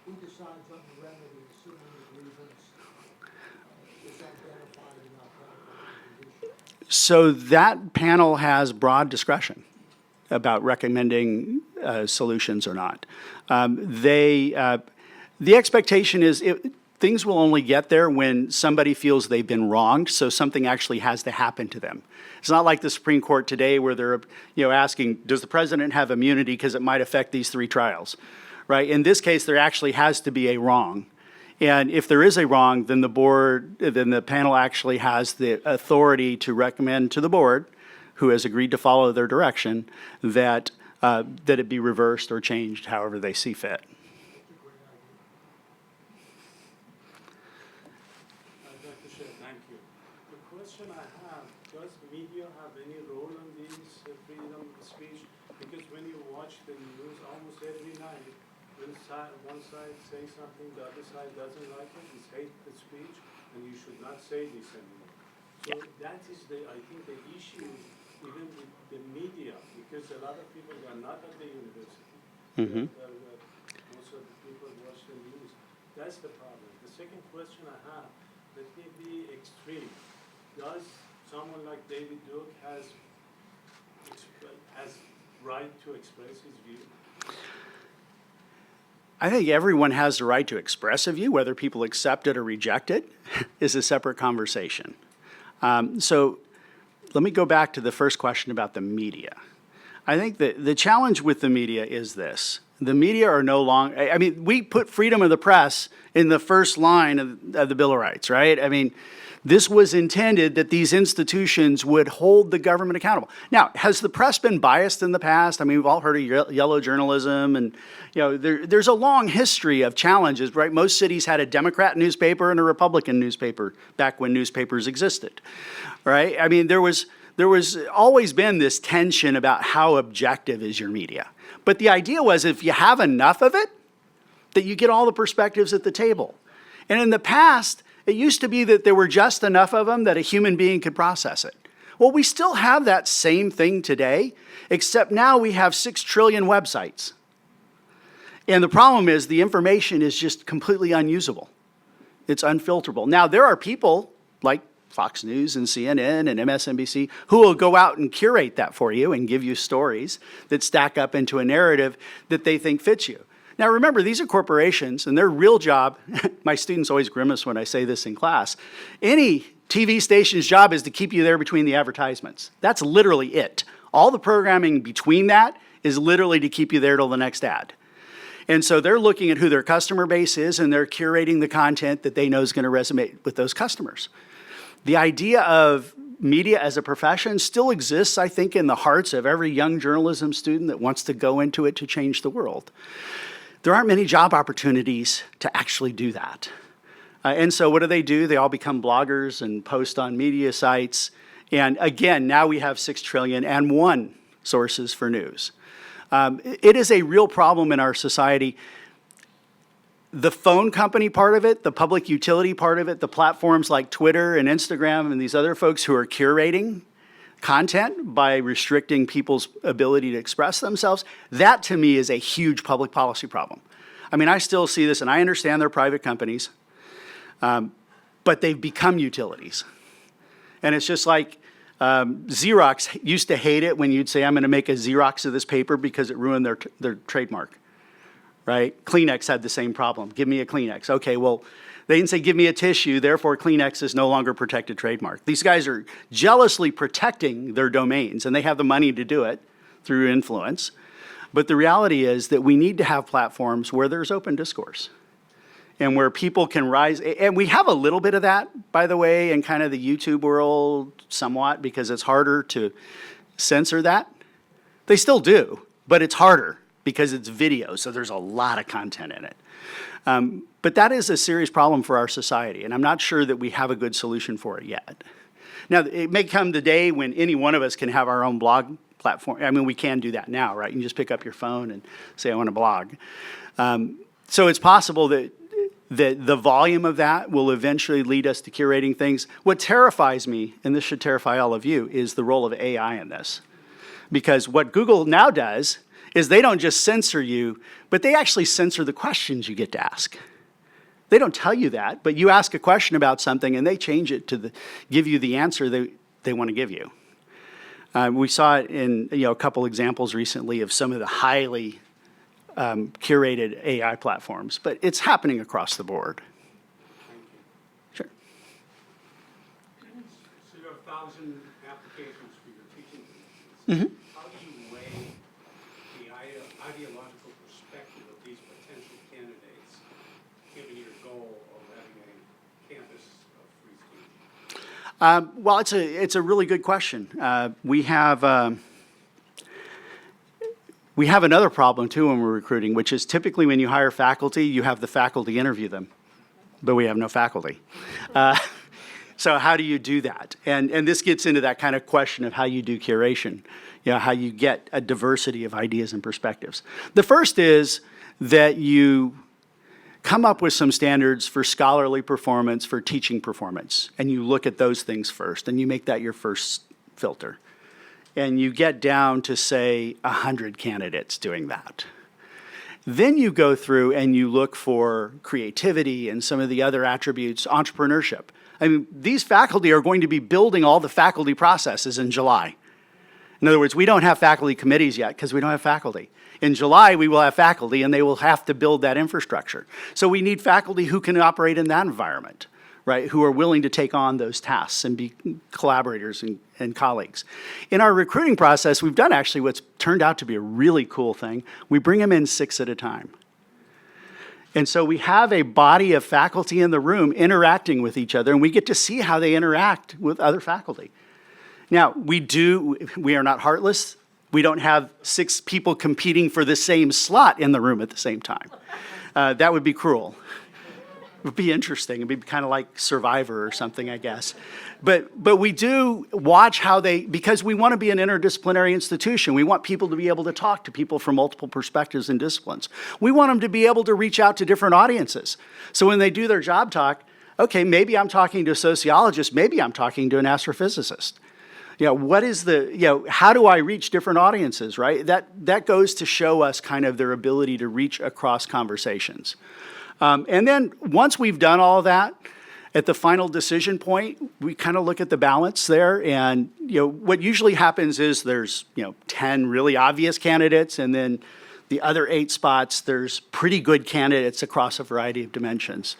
who decides on the remedy, assuming the grievance is identified and not by the judiciary? So that panel has broad discretion about recommending solutions or not. The expectation is things will only get there when somebody feels they've been wronged, so something actually has to happen to them. It's not like the Supreme Court today where they're asking, does the president have immunity because it might affect these 3 trials, right? In this case, there actually has to be a wrong. And if there is a wrong, then the panel actually has the authority to recommend to the board, who has agreed to follow their direction, that it be reversed or changed however they see fit. Dr. Shea, thank you. The question I have, does media have any role in this freedom of speech? Because when you watch the news almost every night, one side says something, the other side doesn't like it, it's hate speech, and you should not say this anymore. So that is I think the issue even with the media, because a lot of people are not at the university. Most of the people watch the news. That's the problem. The second question I have, let me be extreme. Does someone like David Duke has right to express his view? I think everyone has the right to express a view. Whether people accept it or reject it is a separate conversation. So let me go back to the first question about the media. I think that the challenge with the media is this. The media are no longer, we put freedom of the press in the first line of the Bill of Rights, right? This was intended that these institutions would hold the government accountable. Now, has the press been biased in the past? We've all heard of yellow journalism, and there's a long history of challenges, right? Most cities had a Democrat newspaper and a Republican newspaper back when newspapers existed, right? There was always been this tension about how objective is your media. But the idea was if you have enough of it, that you get all the perspectives at the table. And in the past, it used to be that there were just enough of them that a human being could process it. Well, we still have that same thing today, except now we have 6 trillion websites. And the problem is the information is just completely unusable. It's unfilterable. Now, there are people like Fox News and CNN and MSNBC who will go out and curate that for you and give you stories that stack up into a narrative that they think fits you. Now remember, these are corporations, and their real job, my students always grimace when I say this in class, any TV station's job is to keep you there between the advertisements. That's literally it. All the programming between that is literally to keep you there till the next ad. And so they're looking at who their customer base is, and they're curating the content that they know is going to resonate with those customers. The idea of media as a profession still exists, I think, in the hearts of every young journalism student that wants to go into it to change the world. There aren't many job opportunities to actually do that. And so what do? They all become bloggers and post on media sites. And again, now we have 6 trillion and 1 sources for news. It is a real problem in our society. The phone company part of it, the public utility part of it, the platforms like Twitter and Instagram and these other folks who are curating content by restricting people's ability to express themselves, that to me is a huge public policy problem. I mean, I still see this, and I understand they're private companies, but they've become utilities. And it's just like Xerox used to hate it when you'd say, I'm going to make a Xerox of this paper because it ruined their trademark, right? Kleenex had the same problem. Give me a Kleenex. Okay, well, they didn't say, give me a tissue, therefore Kleenex is no longer protected trademark. These guys are jealously protecting their domains, and they have the money to do it through influence. But the reality is that we need to have platforms where there's open discourse and where people can rise. And we have a little bit of that, by the way, in kind of the YouTube world somewhat, because it's harder to censor that. They still do, but it's harder because it's video, so there's a lot of content in it. But that is a serious problem for our society, and I'm not sure that we have a good solution for it yet. Now, it may come the day when any one of us can have our own blog platform. I mean, we can do that now, right? You can just pick up your phone and say, I want to blog. So it's possible that the volume of that will eventually lead us to curating things. What terrifies me, and this should terrify all of you, is the role of AI in this. Because what Google now does is they don't just censor you, but they actually censor the questions you get to ask. They don't tell you that, but you ask a question about something and they change it to give you the answer they want to give you. We saw it in a couple examples recently of some of the highly curated AI platforms, but it's happening across the board. Sure. So you have 1,000 applications for your teaching positions. Mm-hmm. How do you weigh the ideological perspective of these potential candidates, given your goal of having a campus of free speech? Well, it's a really good question. We have another problem too when we're recruiting, which is typically when you hire faculty, you have the faculty interview them, but we have no faculty. So how do you do that? And this gets into that kind of question of how you do curation, how you get a diversity of ideas and perspectives. The first is that you come up with some standards for scholarly performance, for teaching performance, and you look at those things first, and you make that your first filter. And you get down to, say, 100 candidates doing that. Then you go through and you look for creativity and some of the other attributes, entrepreneurship. I mean, these faculty are going to be building all the faculty processes in July. In other words, we don't have faculty committees yet because we don't have faculty. In July, we will have faculty, and they will have to build that infrastructure. So we need faculty who can operate in that environment, right, who are willing to take on those tasks and be collaborators and colleagues. In our recruiting process, we've done actually what's turned out to be a really cool thing. We bring them in 6 at a time. And so we have a body of faculty in the room interacting with each other, and we get to see how they interact with other faculty. Now, we are not heartless. We don't have 6 people competing for the same slot in the room at the same time. That would be cruel. It would be interesting. It'd be kind of like Survivor or something, I guess. But we do watch how because we want to be an interdisciplinary institution. We want people to be able to talk to people from multiple perspectives and disciplines. We want them to be able to reach out to different audiences. So when they do their job talk, okay, maybe I'm talking to a sociologist, maybe I'm talking to an astrophysicist. How do I reach different audiences, right? That goes to show us kind of their ability to reach across conversations. And then once we've done all of that, at the final decision point, we kind of look at the balance there. And what usually happens is there's 10 really obvious candidates, and then the other 8 spots, there's pretty good candidates across a variety of dimensions.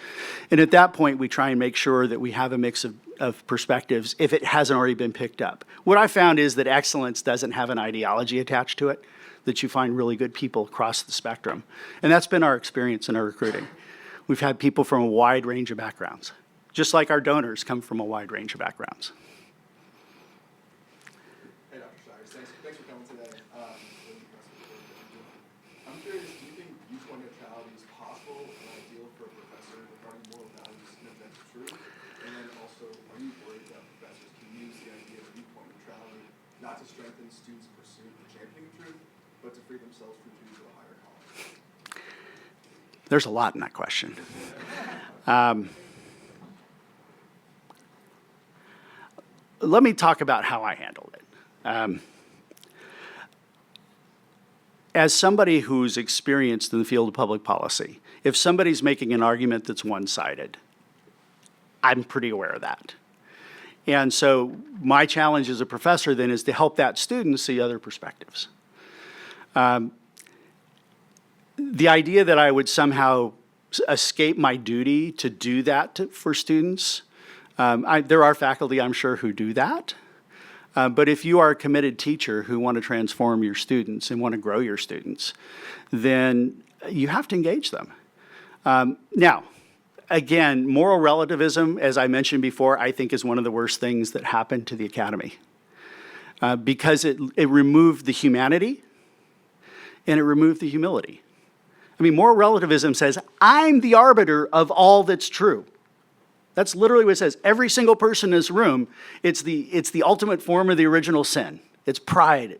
And at that point, we try and make sure that we have a mix of perspectives if it hasn't already been picked up. What I found is that excellence doesn't have an ideology attached to it, that you find really good people across the spectrum. And that's been our experience in our recruiting. We've had people from a wide range of backgrounds, just like our donors come from a wide range of backgrounds. Hey, Dr. Shires, thanks for coming today. I'm curious, do you think youthful neutrality is possible and ideal for a professor regarding moral values and objective truth? And then also, are you worried that professors can use the idea of youthful to strengthen students' pursuit of championing truth, but to free themselves from duty to a higher calling? There's a lot in that question. Let me talk about how I handled it. As somebody who's experienced in the field of public policy, if somebody's making an argument that's one-sided, I'm pretty aware of that. And so my challenge as a professor then is to help that student see other perspectives. The idea that I would somehow escape my duty to do that for students, there are faculty, I'm sure, who do that. But if you are a committed teacher who want to transform your students and want to grow your students, then you have to engage them. Now, again, moral relativism, as I mentioned before, I think is one of the worst things that happened to the academy. Because it removed the humanity and it removed the humility. I mean, moral relativism says, I'm the arbiter of all that's true. That's literally what it says. Every single person in this room, it's the ultimate form of the original sin. It's pride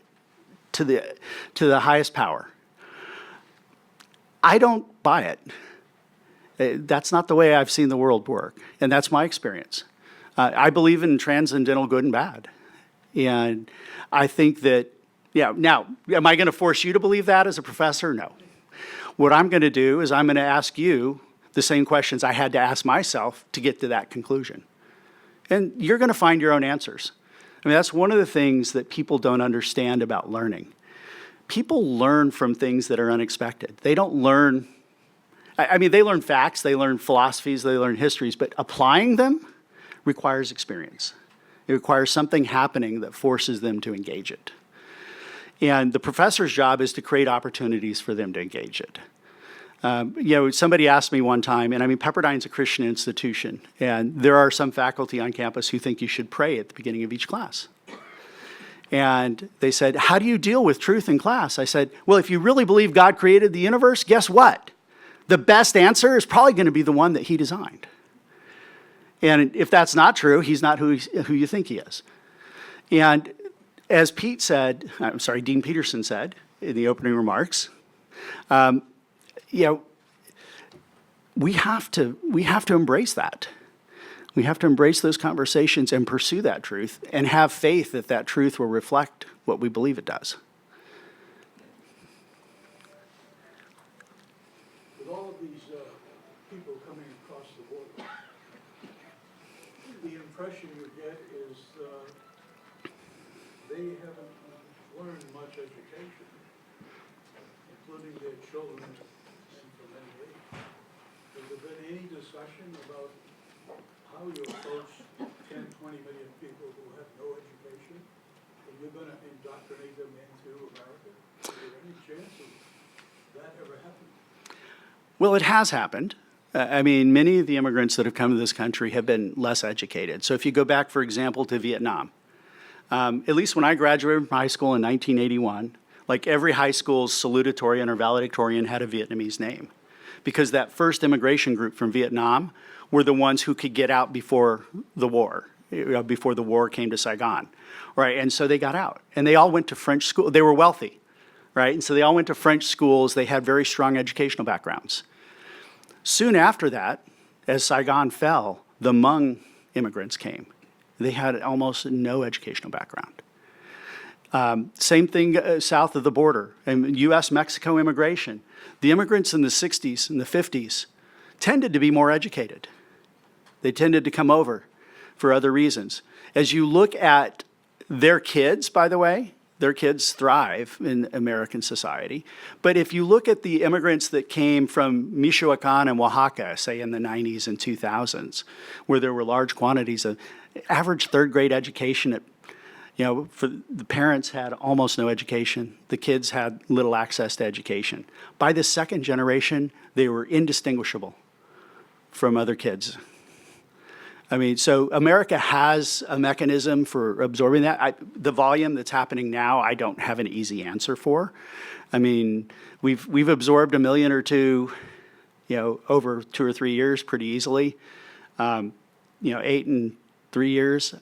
to the highest power. I don't buy it. That's not the way I've seen the world work, and that's my experience. I believe in transcendental good and bad. And I think that, yeah, now, am I going to force you to believe that as a professor? No. What I'm going to do is I'm going to ask you the same questions I had to ask myself to get to that conclusion. And you're going to find your own answers. I mean, that's one of the things that people don't understand about learning. People learn from things that are unexpected. They don't learn, I mean, they learn facts, they learn philosophies, they learn histories, but applying them requires experience. It requires something happening that forces them to engage it. And the professor's job is to create opportunities for them to engage it. Somebody asked me one time, and I mean, Pepperdine's a Christian institution, and there are some faculty on campus who think you should pray at the beginning of each class. And they said, how do you deal with truth in class? I said, well, if you really believe God created the universe, guess what? The best answer is probably going to be the one that he designed. And if that's not true, he's not who you think he is. And as Dean Peterson said in the opening remarks, we have to embrace that. We have to embrace those conversations and pursue that truth and have faith that that truth will reflect what we believe it does. With all of these people coming across the border, the impression you get is they haven't learned much education, including their children and from any age. Has there been any discussion about how you approach 10, 20 million people who have no education, and you're going to indoctrinate them into America? Is there any chance of that ever happening? Well, it has happened. I mean, many of the immigrants that have come to this country have been less educated. So if you go back, for example, to Vietnam, at least when I graduated from high school in 1981, like every high school's salutatorian or valedictorian had a Vietnamese name, because that first immigration group from Vietnam were the ones who could get out before the war came to Saigon, right? And so they got out, and they all went to French school. They were wealthy, right? And so they all went to French schools. They had very strong educational backgrounds. Soon after that, as Saigon fell, the Hmong immigrants came. They had almost no educational background. Same thing south of the border, and U.S.-Mexico immigration. The immigrants in the 60s and the 50s tended to be more educated. They tended to come over for other reasons. As you look at their kids, by the way, their kids thrive in American society. But if you look at the immigrants that came from Michoacan and Oaxaca, say in the 90s and 2000s, where there were large quantities of average third grade education, for the parents had almost no education. The kids had little access to education. By the second generation, they were indistinguishable from other kids. I mean, so America has a mechanism for absorbing that. The volume that's happening now, I don't have an easy answer for. I mean, we've absorbed 1 million or 2, over 2 or 3 years pretty easily. 8 and 3 years.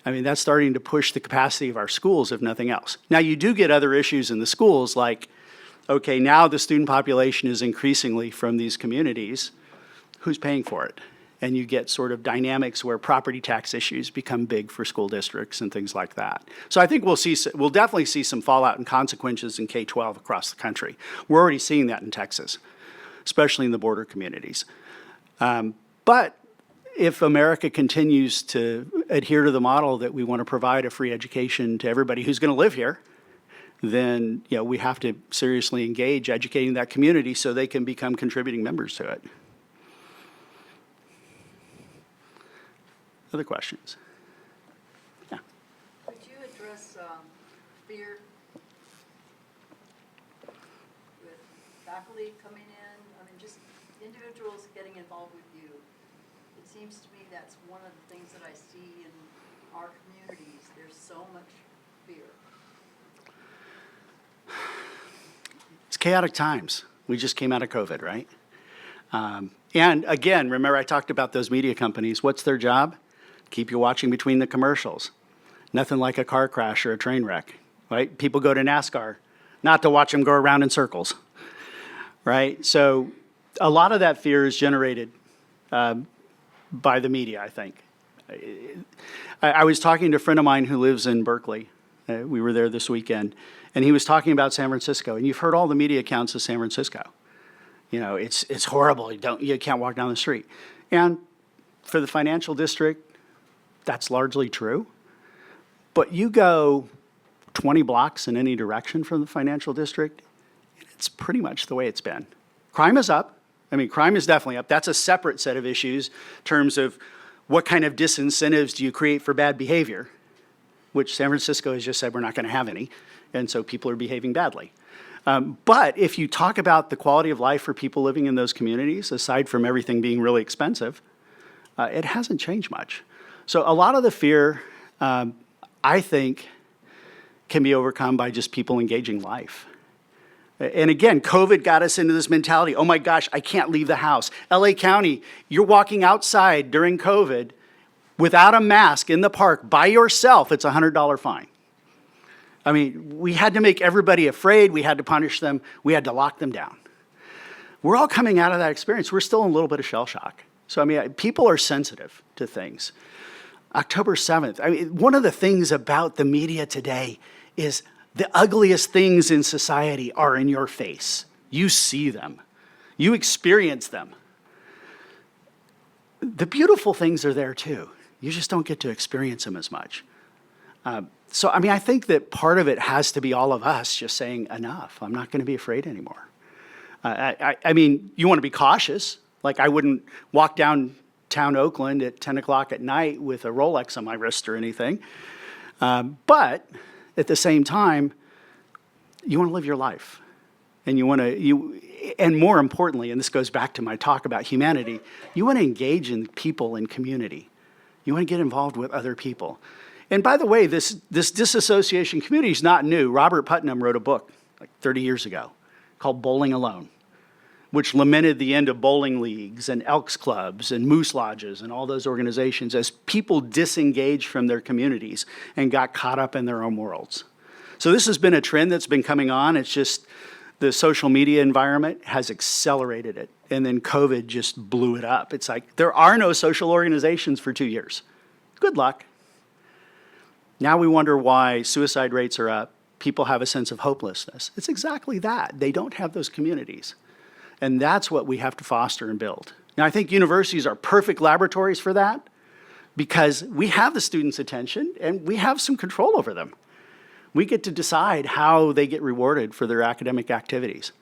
I mean, that's starting to push the capacity of our schools, if nothing else. Now, you do get other issues in the schools, like, okay, now the student population is increasingly from these communities. Who's paying for it? And you get sort of dynamics where property tax issues become big for school districts and things like that. So I think we'll definitely see some fallout and consequences in K-12 across the country. We're already seeing that in Texas, especially in the border communities. But if America continues to adhere to the model that we want to provide a free education to everybody who's going to live here, then we have to seriously engage educating that community so they can become contributing members to it. Other questions? Yeah. Could you address fear with faculty coming in? I mean, just individuals getting involved with you. It seems to me that's one of the things that I see in our communities. There's so much fear. It's chaotic times. We just came out of COVID, right? And again, remember I talked about those media companies. What's their job? Keep you watching between the commercials. Nothing like a car crash or a train wreck, right? People go to NASCAR, not to watch them go around in circles, right? So a lot of that fear is generated by the media, I think. I was talking to a friend of mine who lives in Berkeley. We were there this weekend, and he was talking about San Francisco. And you've heard all the media accounts of San Francisco. It's horrible. You can't walk down the street. And for the financial district, that's largely true. But you go 20 blocks in any direction from the financial district, it's pretty much the way it's been. Crime is up. I mean, crime is definitely up. That's a separate set of issues in terms of what kind of disincentives do you create for bad behavior, which San Francisco has just said we're not going to have any, and so people are behaving badly. But if you talk about the quality of life for people living in those communities, aside from everything being really expensive, it hasn't changed much. So a lot of the fear, I think, can be overcome by just people engaging life. And again, COVID got us into this mentality, oh my gosh, I can't leave the house. LA County, you're walking outside during COVID without a mask in the park by yourself, it's a $100 fine. I mean, we had to make everybody afraid, we had to punish them, we had to lock them down. We're all coming out of that experience. We're still in a little bit of shell shock. So, I mean, people are sensitive to things. October 7th, I mean, one of the things about the media today is the ugliest things in society are in your face. You see them. You experience them. The beautiful things are there too. You just don't get to experience them as much. So, I mean, I think that part of it has to be all of us just saying, enough. I'm not going to be afraid anymore. I mean, you want to be cautious. Like, I wouldn't walk downtown Oakland at 10 o'clock at night with a Rolex on my wrist or anything. But at the same time, you want to live your life. And and more importantly, and this goes back to my talk about humanity, you want to engage in people and community. You want to get involved with other people. And by the way, this disassociation community is not new. Robert Putnam wrote a book like 30 years ago called Bowling Alone, which lamented the end of bowling leagues and Elks Clubs and Moose Lodges and all those organizations as people disengaged from their communities and got caught up in their own worlds. So this has been a trend that's been coming on. It's just the social media environment has accelerated it. And then COVID just blew it up. It's like, there are no social organizations for 2 years. Good luck. Now we wonder why suicide rates are up. People have a sense of hopelessness. It's exactly that. They don't have those communities. And that's what we have to foster and build. Now, I think universities are perfect laboratories for that because we have the students' attention and we have some control over them. We get to decide how they get rewarded for their academic activities,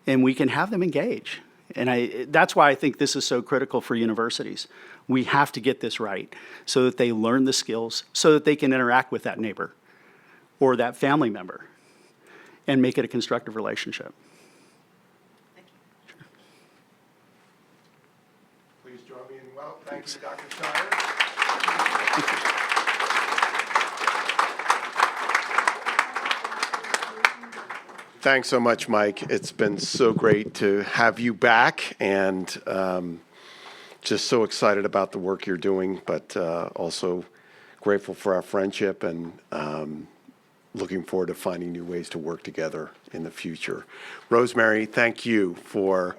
and we can have them engage. And that's why I think this is so critical for universities. We have to get this right so that they learn the skills, so that they can interact with that neighbor or that family member and make it a constructive relationship. Please join me in well. Thank you, Dr. Shires. Thanks so much, Mike. It's been so great to have you back, and just so excited about the work you're doing, but also grateful for our friendship and looking forward to finding new ways to work together in the future. Rosemary, thank you for,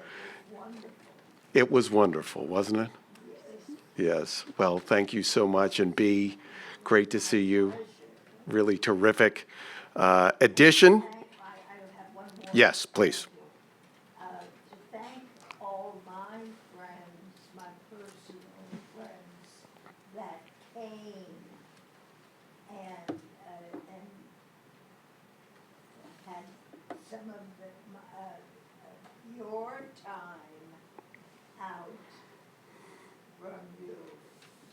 it was wonderful, wasn't it? Yes. Well, thank you so much. And B, great to see you. Really terrific addition. I have one more. Yes, please. To thank all my friends, my personal friends that came and had some of your time out from you,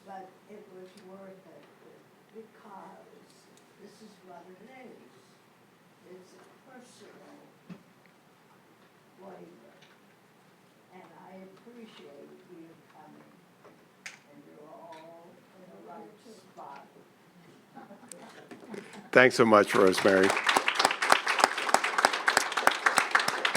but it was worth it because this is what it is. It's a personal flavor, and I appreciate you coming, and you're all in the right spot. Thanks so much, Rosemary.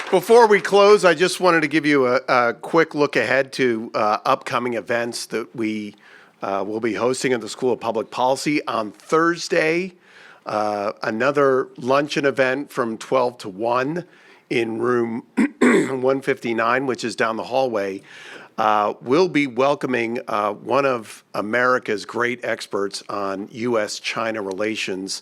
Before we close, I just wanted to give you a quick look ahead to upcoming events that we will be hosting at the School of Public Policy on Thursday. Another luncheon event from 12 to 1 in room 159, which is down the hallway. We'll be welcoming one of America's great experts on U.S.-China relations.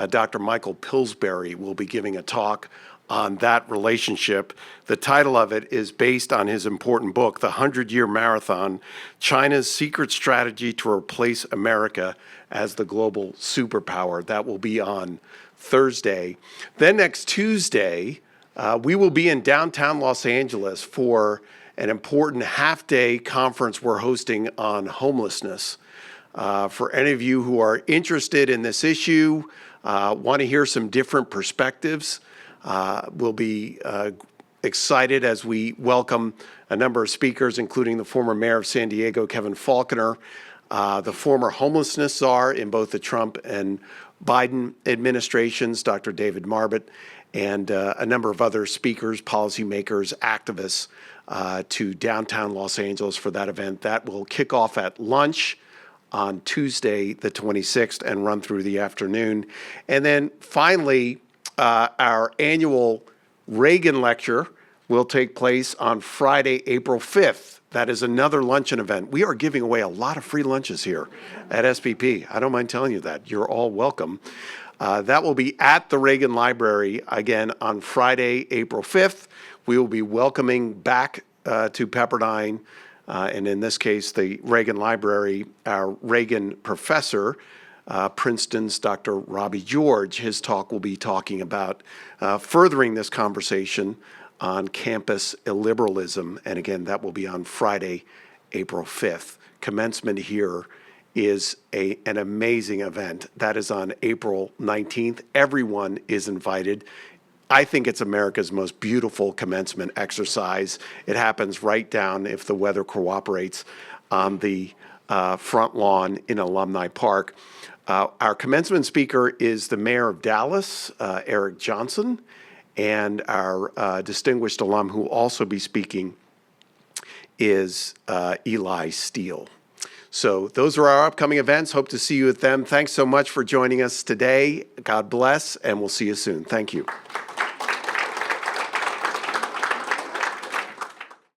Dr. Michael Pillsbury will be giving a talk on that relationship. The title of it is based on his important book, The 100-Year Marathon, China's Secret Strategy to Replace America as the Global Superpower. That will be on Thursday. Then next Tuesday, we will be in downtown Los Angeles for an important half-day conference we're hosting on homelessness. For any of you who are interested in this issue, want to hear some different perspectives, we'll be excited as we welcome a number of speakers, including the former mayor of San Diego, Kevin Faulconer, the former homelessness czar in both the Trump and Biden administrations, Dr. David Marbut, and a number of other speakers, policymakers, activists to downtown Los Angeles for that event. That will kick off at lunch on Tuesday, the 26th, and run through the afternoon. And then finally, our annual Reagan Lecture will take place on Friday, April 5th. That is another luncheon event. We are giving away a lot of free lunches here at SPP. I don't mind telling you that. You're all welcome. That will be at the Reagan Library again on Friday, April 5th. We will be welcoming back to Pepperdine, and in this case, the Reagan Library, our Reagan professor, Princeton's Dr. Robbie George. His talk will be talking about furthering this conversation on campus illiberalism. And again, that will be on Friday, April 5th. Commencement here is an amazing event. That is on April 19th. Everyone is invited. I think it's America's most beautiful commencement exercise. It happens right down, if the weather cooperates, on the front lawn in Alumni Park. Our commencement speaker is the mayor of Dallas, Eric Johnson, and our distinguished alum who will also be speaking is Eli Steele. So those are our upcoming events. Hope to see you at them. Thanks so much for joining us today. God bless, and we'll see you soon. Thank you.